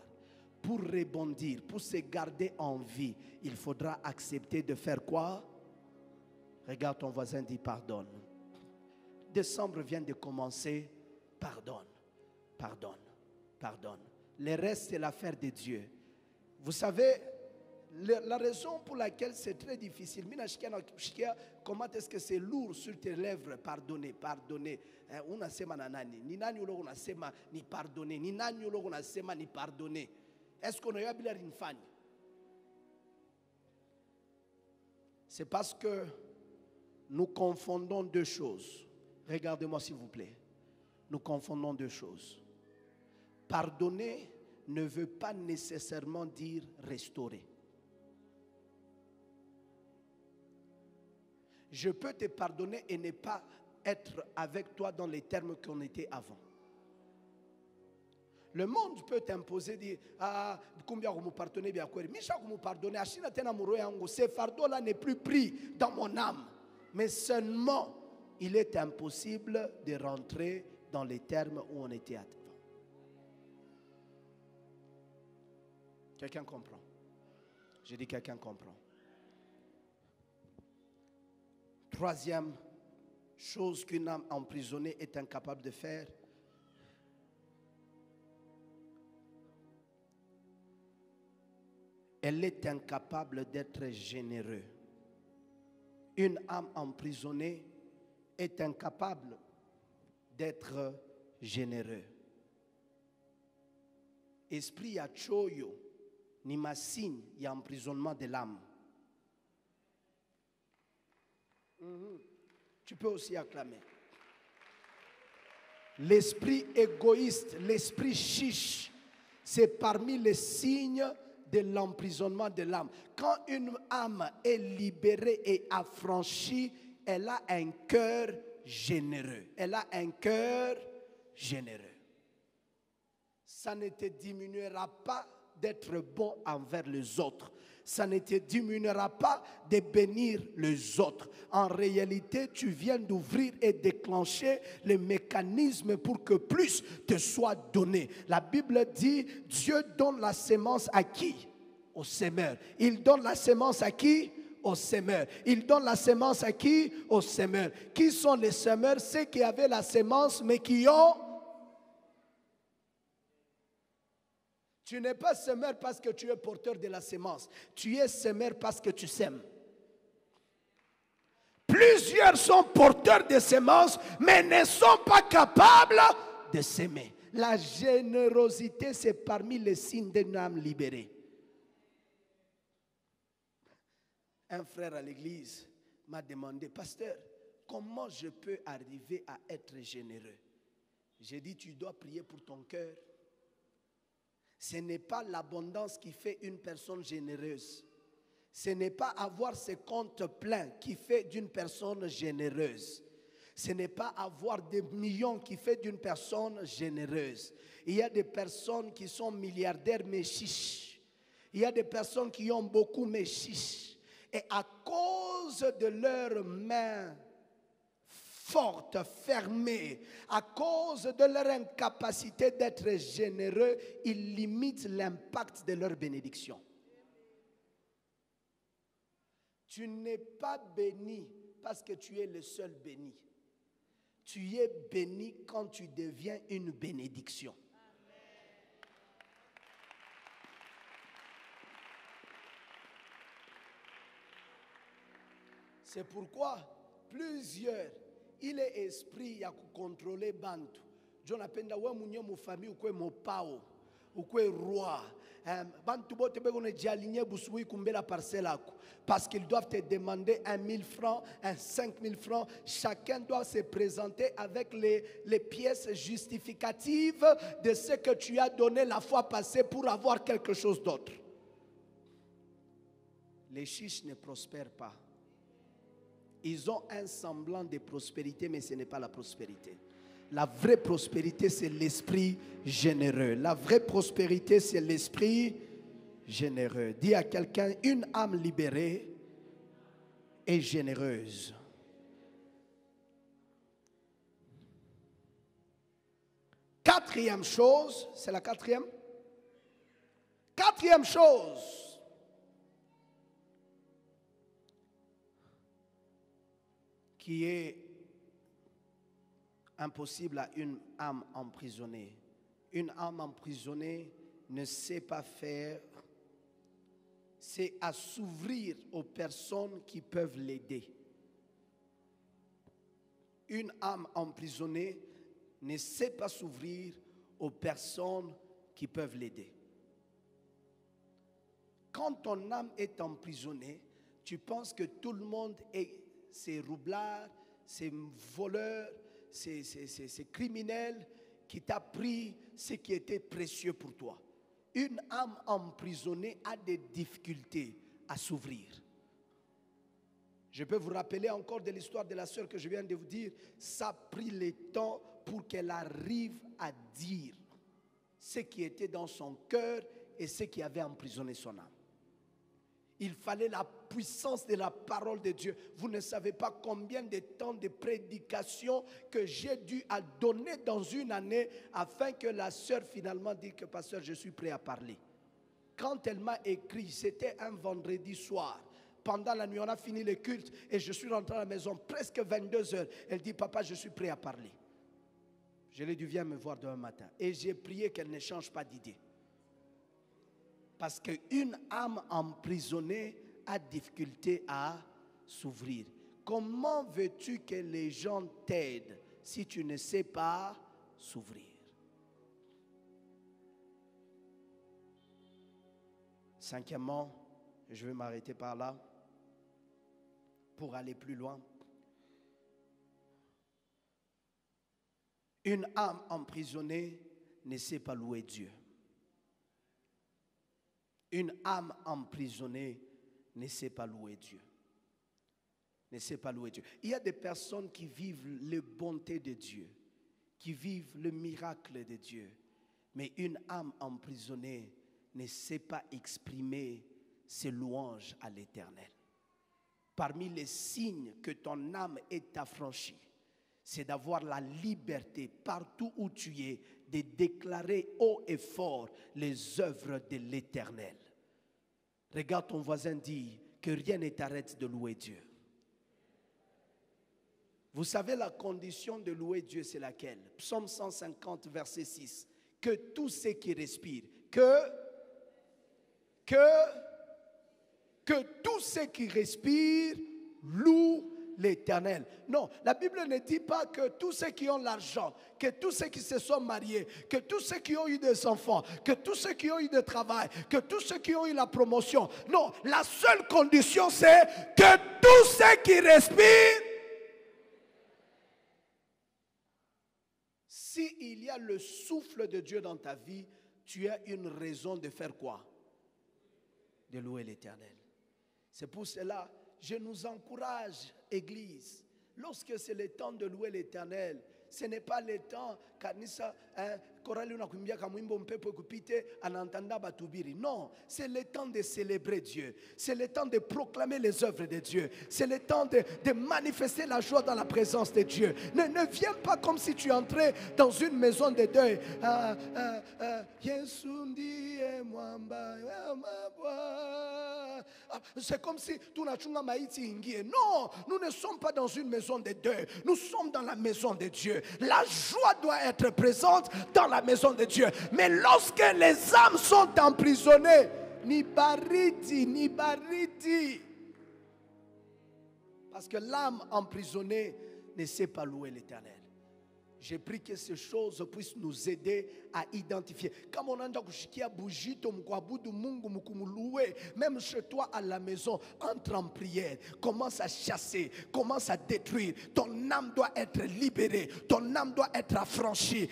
Pour rebondir, pour se garder en vie, il faudra accepter de faire quoi? Regarde ton voisin, dit pardonne. Décembre vient de commencer, pardonne, pardonne, pardonne. Le reste, c'est l'affaire de Dieu. Vous savez, la raison pour laquelle c'est très difficile, comment est-ce que c'est lourd sur tes lèvres, pardonner, pardonner. Ni pardonner, ni pardonner. Est-ce qu'on a eu une fan? C'est parce que nous confondons deux choses. Regardez-moi s'il vous plaît. Nous confondons deux choses. Pardonner ne veut pas nécessairement dire restaurer. Je peux te pardonner et ne pas être avec toi dans les termes qu'on était avant. Le monde peut t'imposer, dire combien vous me pardonnez bien quoi. Mais chaque vous me pardonnez, ce fardeau-là n'est plus pris dans mon âme. Mais seulement, il est impossible de rentrer dans les termes où on était avant. Quelqu'un comprend? J'ai dit quelqu'un comprend. Troisième chose qu'une âme emprisonnée est incapable de faire, elle est incapable d'être généreux. Une âme emprisonnée est incapable d'être généreux. Esprit ya choyo ni signe ya emprisonnement de l'âme. Tu peux aussi acclamer. L'esprit égoïste, l'esprit chiche, c'est parmi les signes de l'emprisonnement de l'âme. Quand une âme est libérée et affranchie, elle a un cœur généreux. Elle a un cœur généreux. Ça ne te diminuera pas d'être bon envers les autres. Ça ne te diminuera pas de bénir les autres. En réalité, tu viens d'ouvrir et déclencher le mécanisme pour que plus te soit donné. La Bible dit, Dieu donne la sémence à qui? Au semeur. Il donne la sémence à qui? Au semeur. Il donne la sémence à qui? Au semeur. Qui sont les semeurs? Ceux qui avaient la sémence mais qui ont... Tu n'es pas semeur parce que tu es porteur de la sémence. Tu es semeur parce que tu sèmes. Plusieurs sont porteurs de semences, mais ne sont pas capables de s'aimer. La générosité, c'est parmi les signes d'une âme libérée. Un frère à l'église m'a demandé, pasteur, comment je peux arriver à être généreux? J'ai dit, tu dois prier pour ton cœur. Ce n'est pas l'abondance qui fait une personne généreuse. Ce n'est pas avoir ses comptes pleins qui fait d'une personne généreuse. Ce n'est pas avoir des millions qui fait d'une personne généreuse. Il y a des personnes qui sont milliardaires mais chiches. Il y a des personnes qui ont beaucoup mais chiches. Et à cause de leurs mains fortes, fermées, à cause de leur incapacité d'être généreux, ils limitent l'impact de leur bénédiction. Tu n'es pas béni parce que tu es le seul béni. Tu es béni quand tu deviens une bénédiction. C'est pourquoi plusieurs, il est esprit à contrôler bantu. John apenda we munyo mu famille ukwe mopao, ukwe roi. Bantu bote begone jaligné busui kumbela parcelle ako. Parce qu'ils doivent te demander 1 000 francs, 5 000 francs. Chacun doit se présenter avec les pièces justificatives de ce que tu as donné la fois passée pour avoir quelque chose d'autre. Les chiches ne prospèrent pas. Ils ont un semblant de prospérité, mais ce n'est pas la prospérité. La vraie prospérité, c'est l'esprit généreux. La vraie prospérité, c'est l'esprit généreux. Dis à quelqu'un, une âme libérée est généreuse. Quatrième chose, c'est la quatrième. Quatrième chose. Qui est impossible à une âme emprisonnée. Une âme emprisonnée ne sait pas faire, c'est à s'ouvrir aux personnes qui peuvent l'aider. Une âme emprisonnée ne sait pas s'ouvrir aux personnes qui peuvent l'aider. Quand ton âme est emprisonnée, tu penses que tout le monde est ces roublards, ces voleurs, ces criminels qui t'a pris ce qui était précieux pour toi. Une âme emprisonnée a des difficultés à s'ouvrir. Je peux vous rappeler encore de l'histoire de la sœur que je viens de vous dire. Ça a pris le temps pour qu'elle arrive à dire ce qui était dans son cœur et ce qui avait emprisonné son âme. Il fallait la puissance de la parole de Dieu. Vous ne savez pas combien de temps de prédication que j'ai dû à donner dans une année afin que la sœur finalement dise que pasteur, je suis prêt à parler. Quand elle m'a écrit, c'était un vendredi soir. Pendant la nuit, on a fini le culte et je suis rentré à la maison presque 22 heures. Elle dit, papa, je suis prêt à parler. Je lui ai dit, viens me voir demain matin. Et j'ai prié qu'elle ne change pas d'idée. Parce qu'une âme emprisonnée a difficulté à s'ouvrir. Comment veux-tu que les gens t'aident si tu ne sais pas s'ouvrir? Cinquièmement, je vais m'arrêter par là pour aller plus loin. Une âme emprisonnée ne sait pas louer Dieu. Une âme emprisonnée ne sait pas louer Dieu. Ne sait pas louer Dieu. Il y a des personnes qui vivent les bontés de Dieu, qui vivent le miracle de Dieu. Mais une âme emprisonnée ne sait pas exprimer ses louanges à l'Éternel. Parmi les signes que ton âme est affranchie, c'est d'avoir la liberté partout où tu es de déclarer haut et fort les œuvres de l'Éternel. Regarde ton voisin, dit que rien ne t'arrête de louer Dieu. Vous savez la condition de louer Dieu, c'est laquelle? Psaume 150, verset 6. Que tous ceux qui respirent, que tous ceux qui respirent louent l'Éternel. Non, la Bible ne dit pas que tous ceux qui ont l'argent, que tous ceux qui se sont mariés, que tous ceux qui ont eu des enfants, que tous ceux qui ont eu du travail, que tous ceux qui ont eu la promotion. Non, la seule condition c'est que tous ceux qui respirent. S'il y a le souffle de Dieu dans ta vie, tu as une raison de faire quoi? De louer l'Éternel. C'est pour cela, je nous encourage, Église, lorsque c'est le temps de louer l'Éternel, ce n'est pas le temps kanisa korali unakuimbia kamwimbo mpepo kupite anantanda batubiri. Non, c'est le temps de célébrer Dieu. C'est le temps de proclamer les œuvres de Dieu. C'est le temps de manifester la joie dans la présence de Dieu. Ne viens pas comme si tu entrais dans une maison de deuil. C'est comme si tu n'as maïti ingie. Non, nous ne sommes pas dans une maison de deuil. Nous sommes dans la maison de Dieu. La joie doit être présente dans la maison de Dieu. Mais lorsque les âmes sont emprisonnées, ni bariti. Parce que l'âme emprisonnée ne sait pas louer l'Éternel. J'ai pris que ces choses puissent nous aider à identifier. Comme on a bougie, même chez toi à la maison, entre en prière, commence à chasser, commence à détruire. Ton âme doit être libérée, ton âme doit être affranchie.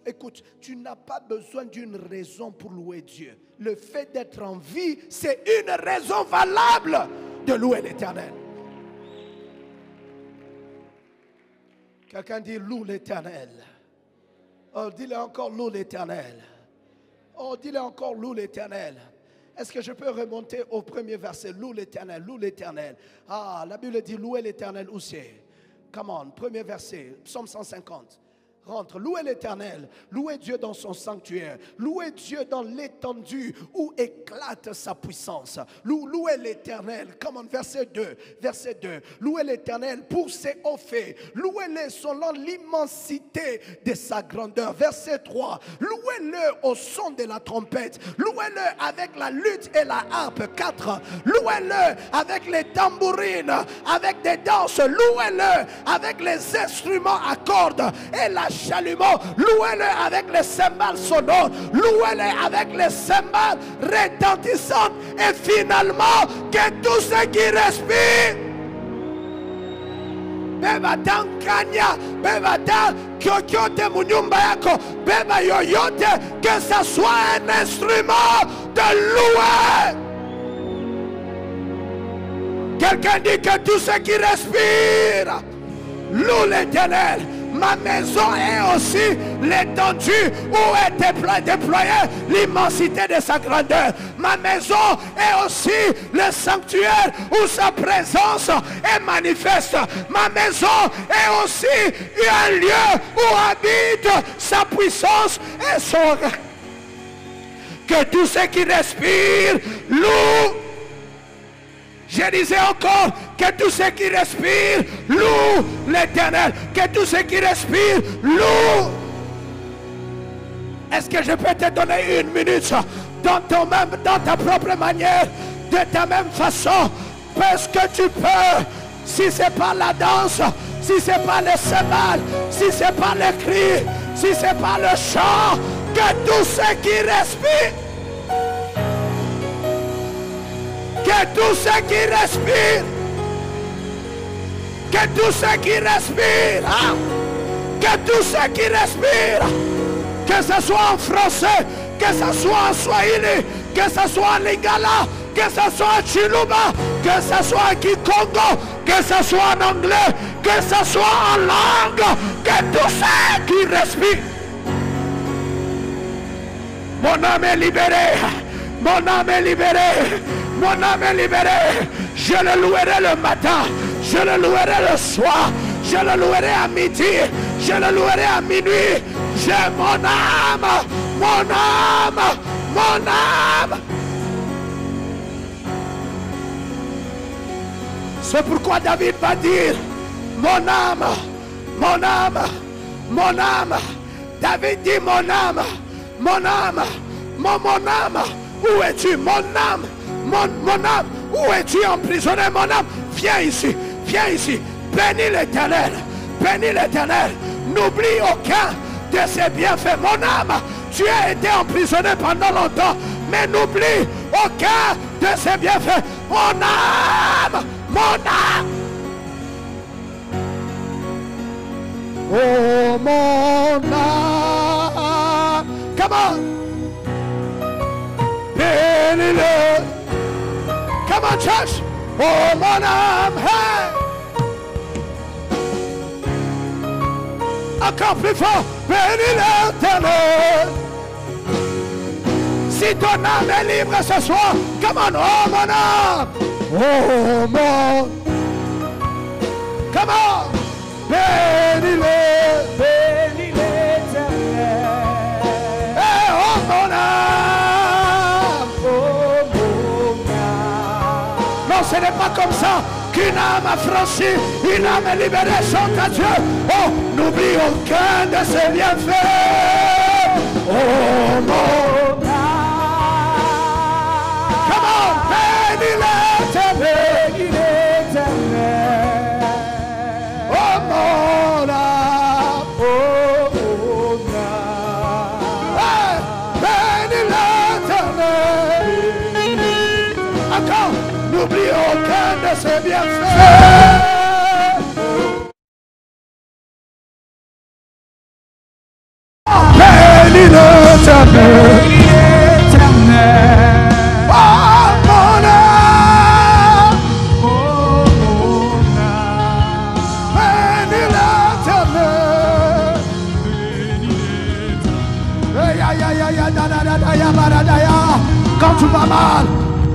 Écoute, tu n'as pas besoin d'une raison pour louer Dieu. Le fait d'être en vie, c'est une raison valable de louer l'Éternel. Quelqu'un dit loue l'Éternel. Oh, dis-le encore loue l'Éternel. Oh, dis-le encore loue l'Éternel. Est-ce que je peux remonter au premier verset? Loue l'Éternel, loue l'Éternel. Ah, la Bible dit louer l'Éternel où c'est? Come on, premier verset, Psaume 150. Rentre, louez l'Éternel, louez Dieu dans son sanctuaire, louez Dieu dans l'étendue où éclate sa puissance. Louez l'Éternel, comme en verset 2, louez l'Éternel pour ses hauts faits, louez-le selon l'immensité de sa grandeur. Verset 3, louez-le au son de la trompette, louez-le avec la lutte et la harpe. 4, louez-le avec les tambourines, avec des danses, louez-le avec les instruments à cordes et la chalumeau, louez-le avec les cymbales sonores, louez-le avec les cymbales retentissantes, et finalement que tous ceux qui respirent bebata nkanya, bebata kyokyote munyumba yako, beba yoyote, que ça soit un instrument de louer. Quelqu'un dit que tous ceux qui respirent louent l'Éternel. Ma maison est aussi l'étendue où est déployée l'immensité de sa grandeur. Ma maison est aussi le sanctuaire où sa présence est manifeste. Ma maison est aussi un lieu où habite sa puissance et son règne. Que tous ceux qui respirent louent. Je disais encore que tous ceux qui respirent louent l'Éternel. Que tous ceux qui respirent louent. Est-ce que je peux te donner une minute dans ta propre manière, de ta même façon? Parce que tu peux, si c'est pas la danse, si c'est pas le cymbales, si c'est pas le cri, si c'est pas le chant, que tous ceux qui respirent, que tous ceux qui respirent, que tous ceux qui respirent, que tous ceux qui respirent, que ce soit en français, que ce soit en swahili, que que ce soit en Lingala, que ce soit en Chiluba, que ce soit en Kikongo, que ce soit en anglais, que ce soit en langue, que tous ceux qui respirent. Mon âme est libérée. Mon âme est libérée. Mon âme est libérée. Je le louerai le matin. Je le louerai le soir. Je le louerai à midi. Je le louerai à minuit. J'ai mon âme. Mon âme. Mon âme. C'est pourquoi David va dire, mon âme, mon âme, mon âme. David dit, mon âme, mon âme, mon âme. Où es-tu, mon âme, mon âme? Où es-tu emprisonné, mon âme? Viens ici, viens ici. Bénis l'Éternel, bénis l'Éternel. N'oublie aucun de ses bienfaits. Mon âme, tu as été emprisonné pendant longtemps, mais n'oublie aucun de ses bienfaits. Mon âme, mon âme. Oh mon âme. Come on. Bénis-le. Come on, church. Oh mon âme. Hey. Encore plus fort. Bénis l'Éternel. Si ton âme est libre ce soir, come on, oh mon âme. Oh mon. Come on. Bénis-le. Bénis l'Éternel. Hey, oh mon âme. Oh mon âme. Non, ce n'est pas comme ça qu'une âme affranchie, une âme libérée chante à Dieu. Oh, n'oublie aucun de ses bienfaits. Oh mon âme. Come on, bénis l'Éternel. Bénis l'Éternel. Oh mon âme. Oh mon âme. Hey, bénis l'Éternel. Encore, n'oublie aucun de ses bienfaits. Bénis l'Éternel. Oh mon âme. Oh mon âme. Bénis l'Éternel. Quand tu vas mal,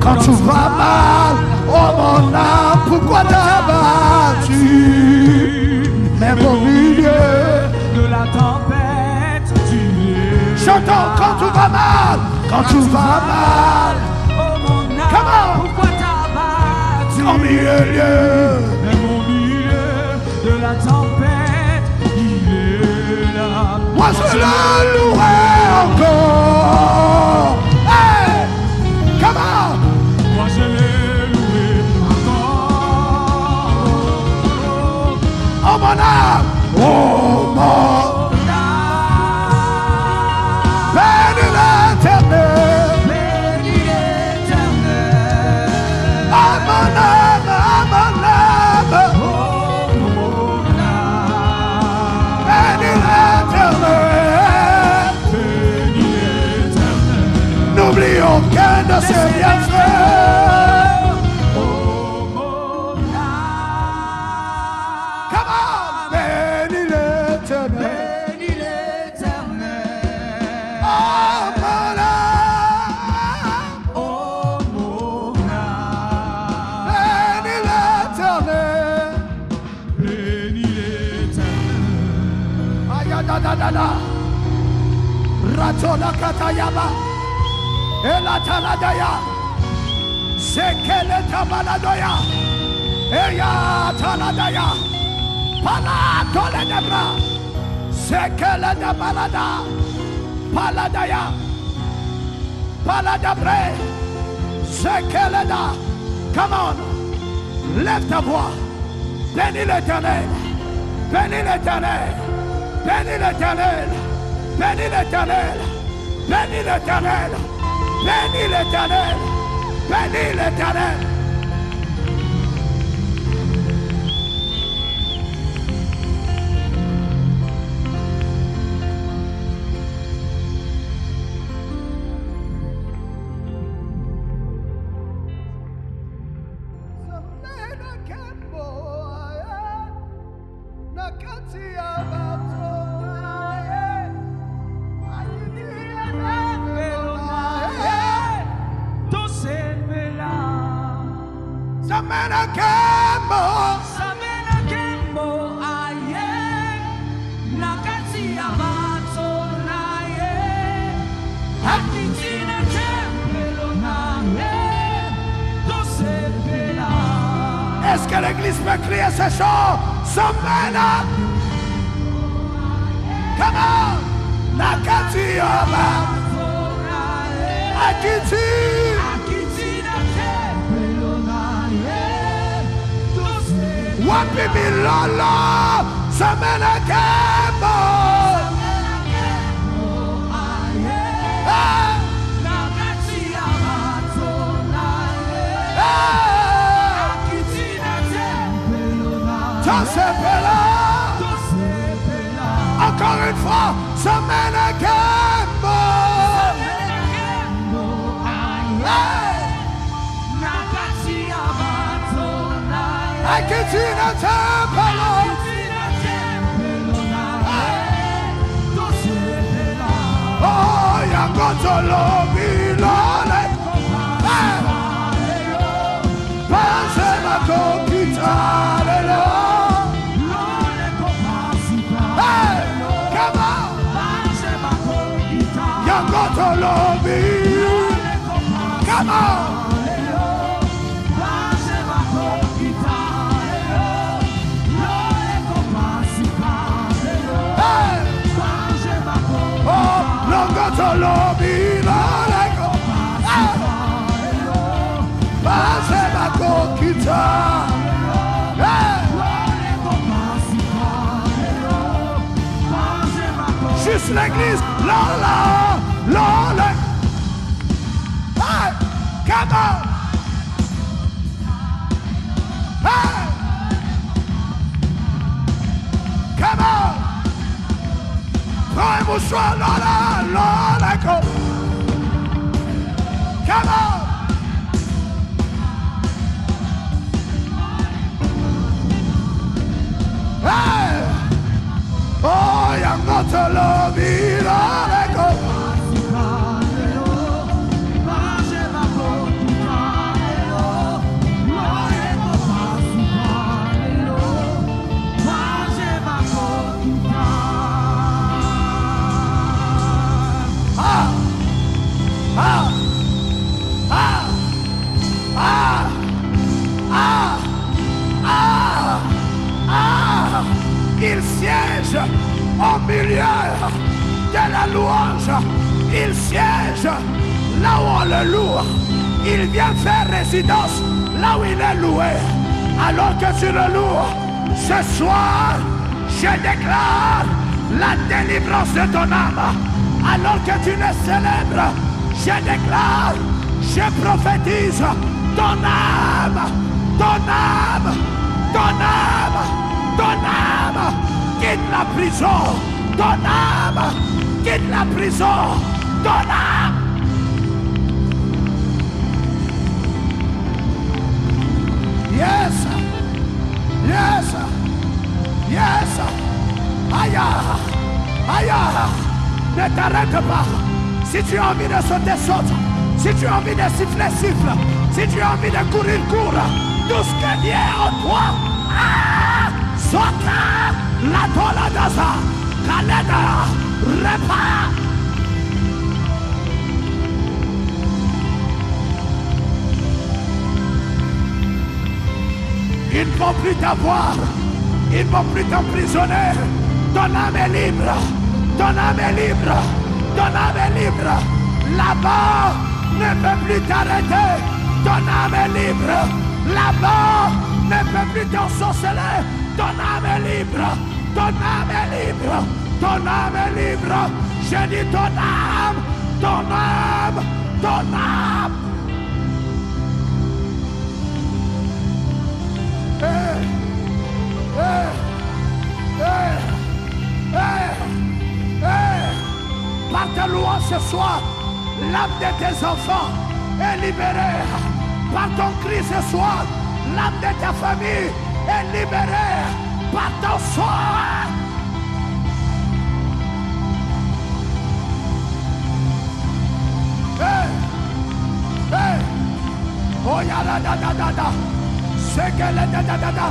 quand tu vas mal, oh mon âme, pourquoi t'as battu? Même au milieu de la tempête, tu es. J'entends quand tu vas mal, quand tu vas mal. Oh mon âme, Comment? pourquoi t'as battu? Au milieu, Même au milieu de la tempête, il est là. moi je le louerai encore. Hey, comment? Moi je l'ai loué encore. Oh mon âme, oh mon. Bénis l'Éternel. Bénis l'Éternel. Ah mon âme, ah mon âme. Oh mon âme. Bénis l'Éternel. Bénis l'Éternel. N'oublie aucun de ses bienfaits. Oh mon âme. Come on. Bénis l'Éternel. Bénis l'Éternel. Oh mon âme. Oh mon âme. Bénis l'Éternel. Bénis l'Éternel. Ayadadadada. Ratona katayaba. Elataladaya. Sekele tabaladoya. Eya taladaya. Palatole debra. Sekele de balada. Paladaya. Paladabre. Sekele da. Come on. Lève ta voix. Bénis l'Éternel. Bénis l'Éternel. Bénis l'Éternel. Bénis l'Éternel. Bénis l'Éternel. Bénis l'Éternel. Bénis l'Éternel. Samena Kembo, Samena Kembo, aye, nakati abato naye, akitina tempelo naye, tosepela. Est-ce que l'église peut crier ce chant? Samena, come on, nakati abato naye, akitina tempelo naye, tosepela. Wapi milolo, Samena Kembo. Encore une fois, Samena Kembo. Akitina Tempelo. Oh, Yangotolo Milole. Pensema Kokitale. Come on! Juste l'église, Lola, Lola. Hey, come on. Hey, come on. Prends un mouchoir, Lola, Lola, come on. Hey. Oh, Yangotolo Milole. Il siège au milieu de la louange. Il siège là où on le loue. Il vient faire résidence là où il est loué. Alors que tu le loues, ce soir, je déclare la délivrance de ton âme. Alors que tu le célèbres, je déclare, je prophétise ton âme, ton âme, ton âme. Ton âme quitte la prison. Ton âme quitte la prison. Ton âme. Yes. Yes. Yes. Aïe. Aïe. Ne t'arrête pas. Si tu as envie de sauter, saute. Si tu as envie de siffler, siffle. Si tu as envie de courir, cours. Tout ce que Dieu est en toi. Soka, la tola daza, kaleda, repa. Ils ne vont plus t'avoir, ils ne vont plus t'emprisonner. Ton âme est libre, ton âme est libre, ton âme est libre. Là-bas ne peut plus t'arrêter, ton âme est libre. Là-bas ne peut plus t'ensorceler. Ton âme est libre, ton âme est libre, ton âme est libre. Je dis ton âme, ton âme, ton âme. Hey, hey, hey, hey, hey. Par ta louange ce soir, l'âme de tes enfants est libérée. Par ton cri ce soir, l'âme de ta famille est libérée. par ton sang. Hey, hey, oh ya la da da da da, c'est que la da da da da.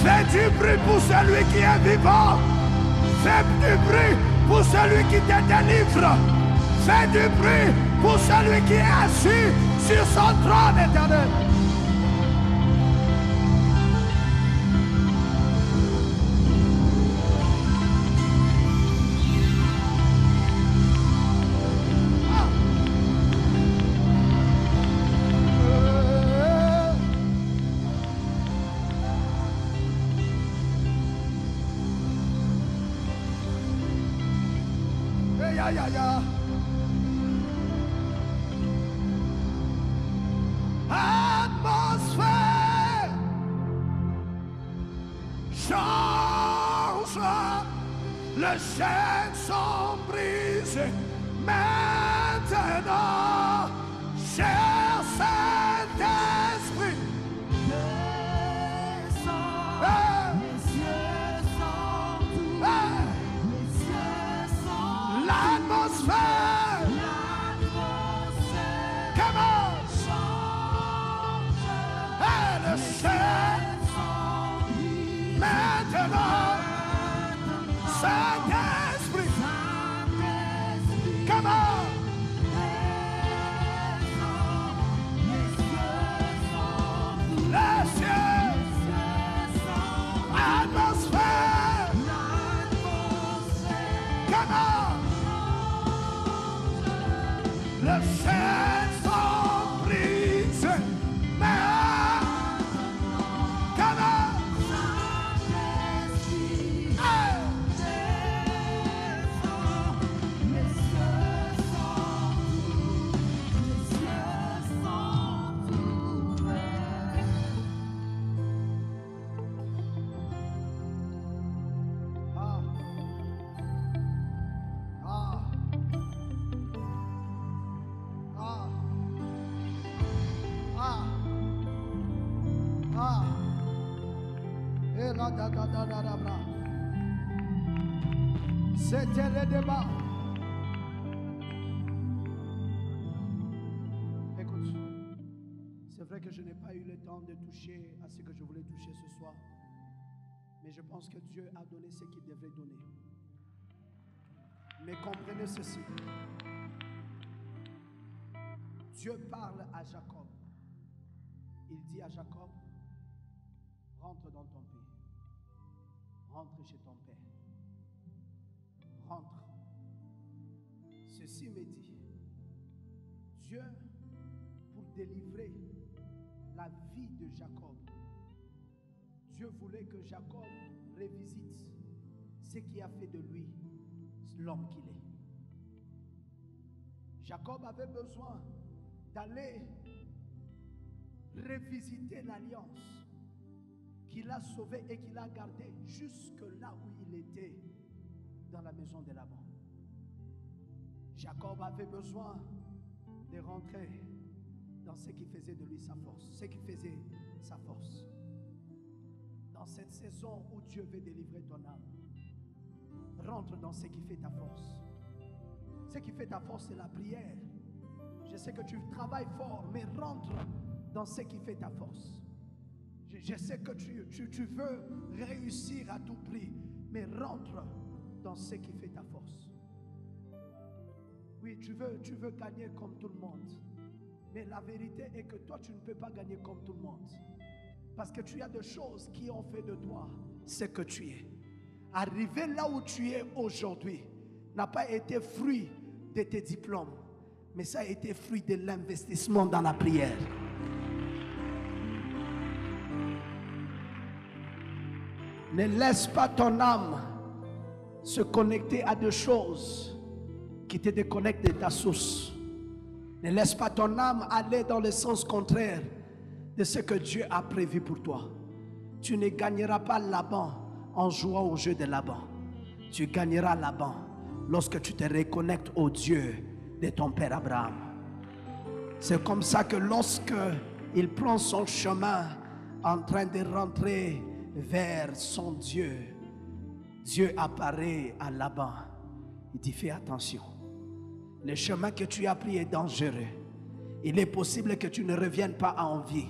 Fais du bruit pour celui qui est vivant. Fais du bruit pour celui qui te délivre. Fais du bruit pour celui qui est assis sur son trône éternel. Atmosphère change, les chaînes sont brisées maintenant, cher Saint-Esprit. L'atmosphère, commence. Elle chaîne maintenant. Saint-Esprit, commence. Les cieux, atmosphère, commence. Les chaînes sont brises, mais comment? C'était le débat. Écoute, c'est vrai que je n'ai pas eu le temps de toucher à ce que je voulais toucher ce soir, mais je pense que Dieu a donné ce qu'il devait donner. Mais comprenez ceci. Dieu parle à Jacob. Il dit à Jacob, rentre dans ton pays. Rentre chez ton père. Rentre. Ceci me dit, Dieu, pour délivrer la vie de Jacob, Dieu voulait que Jacob revisite ce qui a fait de lui l'homme qu'il est. Jacob avait besoin d'aller revisiter l'alliance qu'il a sauvée et qu'il a gardée jusque là où il était dans la maison de Laban. Jacob avait besoin de rentrer dans ce qui faisait de lui sa force, ce qui faisait sa force. Dans cette saison où Dieu veut délivrer ton âme, rentre dans ce qui fait ta force. Ce qui fait ta force, c'est la prière. Je sais que tu travailles fort, mais rentre dans ce qui fait ta force. Je sais que tu veux réussir à tout prix, mais rentre dans ce qui fait ta force. Oui, tu veux gagner comme tout le monde, mais la vérité est que toi, tu ne peux pas gagner comme tout le monde, parce que tu as des choses qui ont fait de toi ce que tu es. Arriver là où tu es aujourd'hui n'a pas été fruit de tes diplômes, mais ça a été fruit de l'investissement dans la prière. Ne laisse pas ton âme se connecter à des choses qui te déconnectent de ta source. Ne laisse pas ton âme aller dans le sens contraire de ce que Dieu a prévu pour toi. Tu ne gagneras pas Laban en jouant au jeu de Laban. Tu gagneras Laban lorsque tu te reconnectes au Dieu de ton père Abraham. C'est comme ça que lorsque il prend son chemin en train de rentrer vers son Dieu, Dieu apparaît à Laban. Il dit, fais attention. Le chemin que tu as pris est dangereux. Il est possible que tu ne reviennes pas en vie.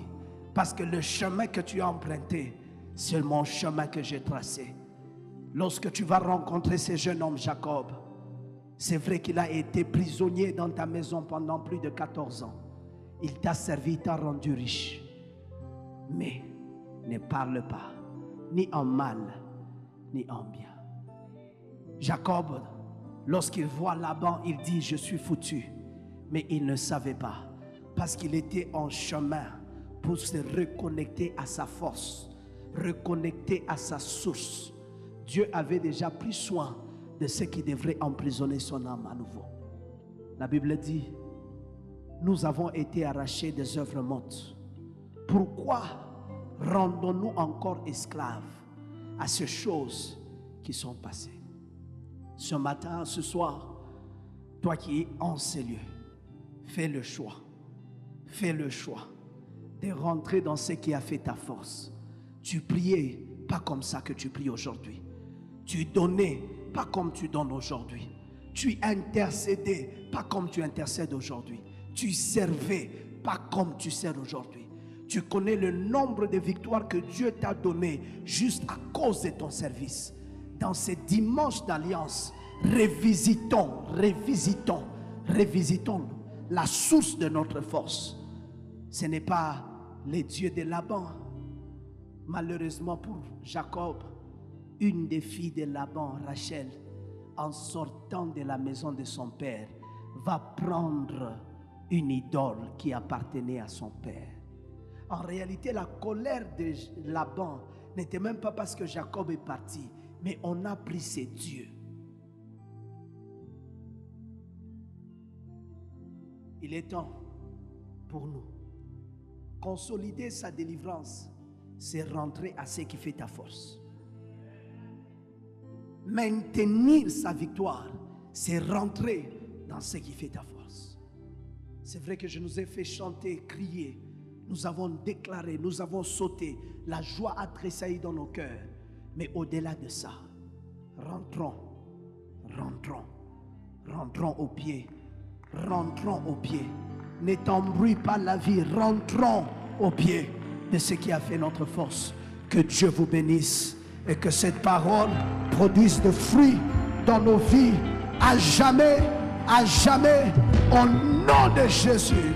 Parce que le chemin que tu as emprunté, c'est mon chemin que j'ai tracé. Lorsque tu vas rencontrer ce jeune homme Jacob, c'est vrai qu'il a été prisonnier dans ta maison pendant plus de 14 ans. Il t'a servi, il t'a rendu riche. Mais ne parle pas, ni en mal, ni en bien. Jacob, lorsqu'il voit Laban, il dit, je suis foutu. Mais il ne savait pas, parce qu'il était en chemin pour se reconnecter à sa force, reconnecter à sa source. Dieu avait déjà pris soin de ce qui devrait emprisonner son âme à nouveau. La Bible dit, nous avons été arrachés des œuvres mortes. Pourquoi rendons-nous encore esclaves à ces choses qui sont passées? Ce matin, ce soir, toi qui es en ces lieux, fais le choix de rentrer dans ce qui a fait ta force. Tu priais pas comme ça que tu pries aujourd'hui. Tu donnais pas comme tu donnes aujourd'hui. Tu intercédais pas comme tu intercèdes aujourd'hui. Tu servais pas comme tu sers aujourd'hui. Tu connais le nombre de victoires que Dieu t'a données juste à cause de ton service. Dans ces dimanches d'alliance, revisitons la source de notre force. Ce n'est pas les dieux de Laban. Malheureusement pour Jacob, une des filles de Laban, Rachel, en sortant de la maison de son père, va prendre une idole qui appartenait à son père. En réalité, la colère de Laban n'était même pas parce que Jacob est parti, mais on a pris ses dieux. Il est temps pour nous consolider sa délivrance, c'est rentrer à ce qui fait ta force. Maintenir sa victoire, c'est rentrer dans ce qui fait ta force. C'est vrai que je nous ai fait chanter, crier, nous avons déclaré, nous avons sauté, la joie a tressailli dans nos cœurs. Mais au-delà de ça, rentrons au pied. Rentrons au pied. Ne t'embrouille pas la vie. Rentrons au pied de ce qui a fait notre force. Que Dieu vous bénisse et que cette parole produise de fruits dans nos vies à jamais, au nom de Jésus.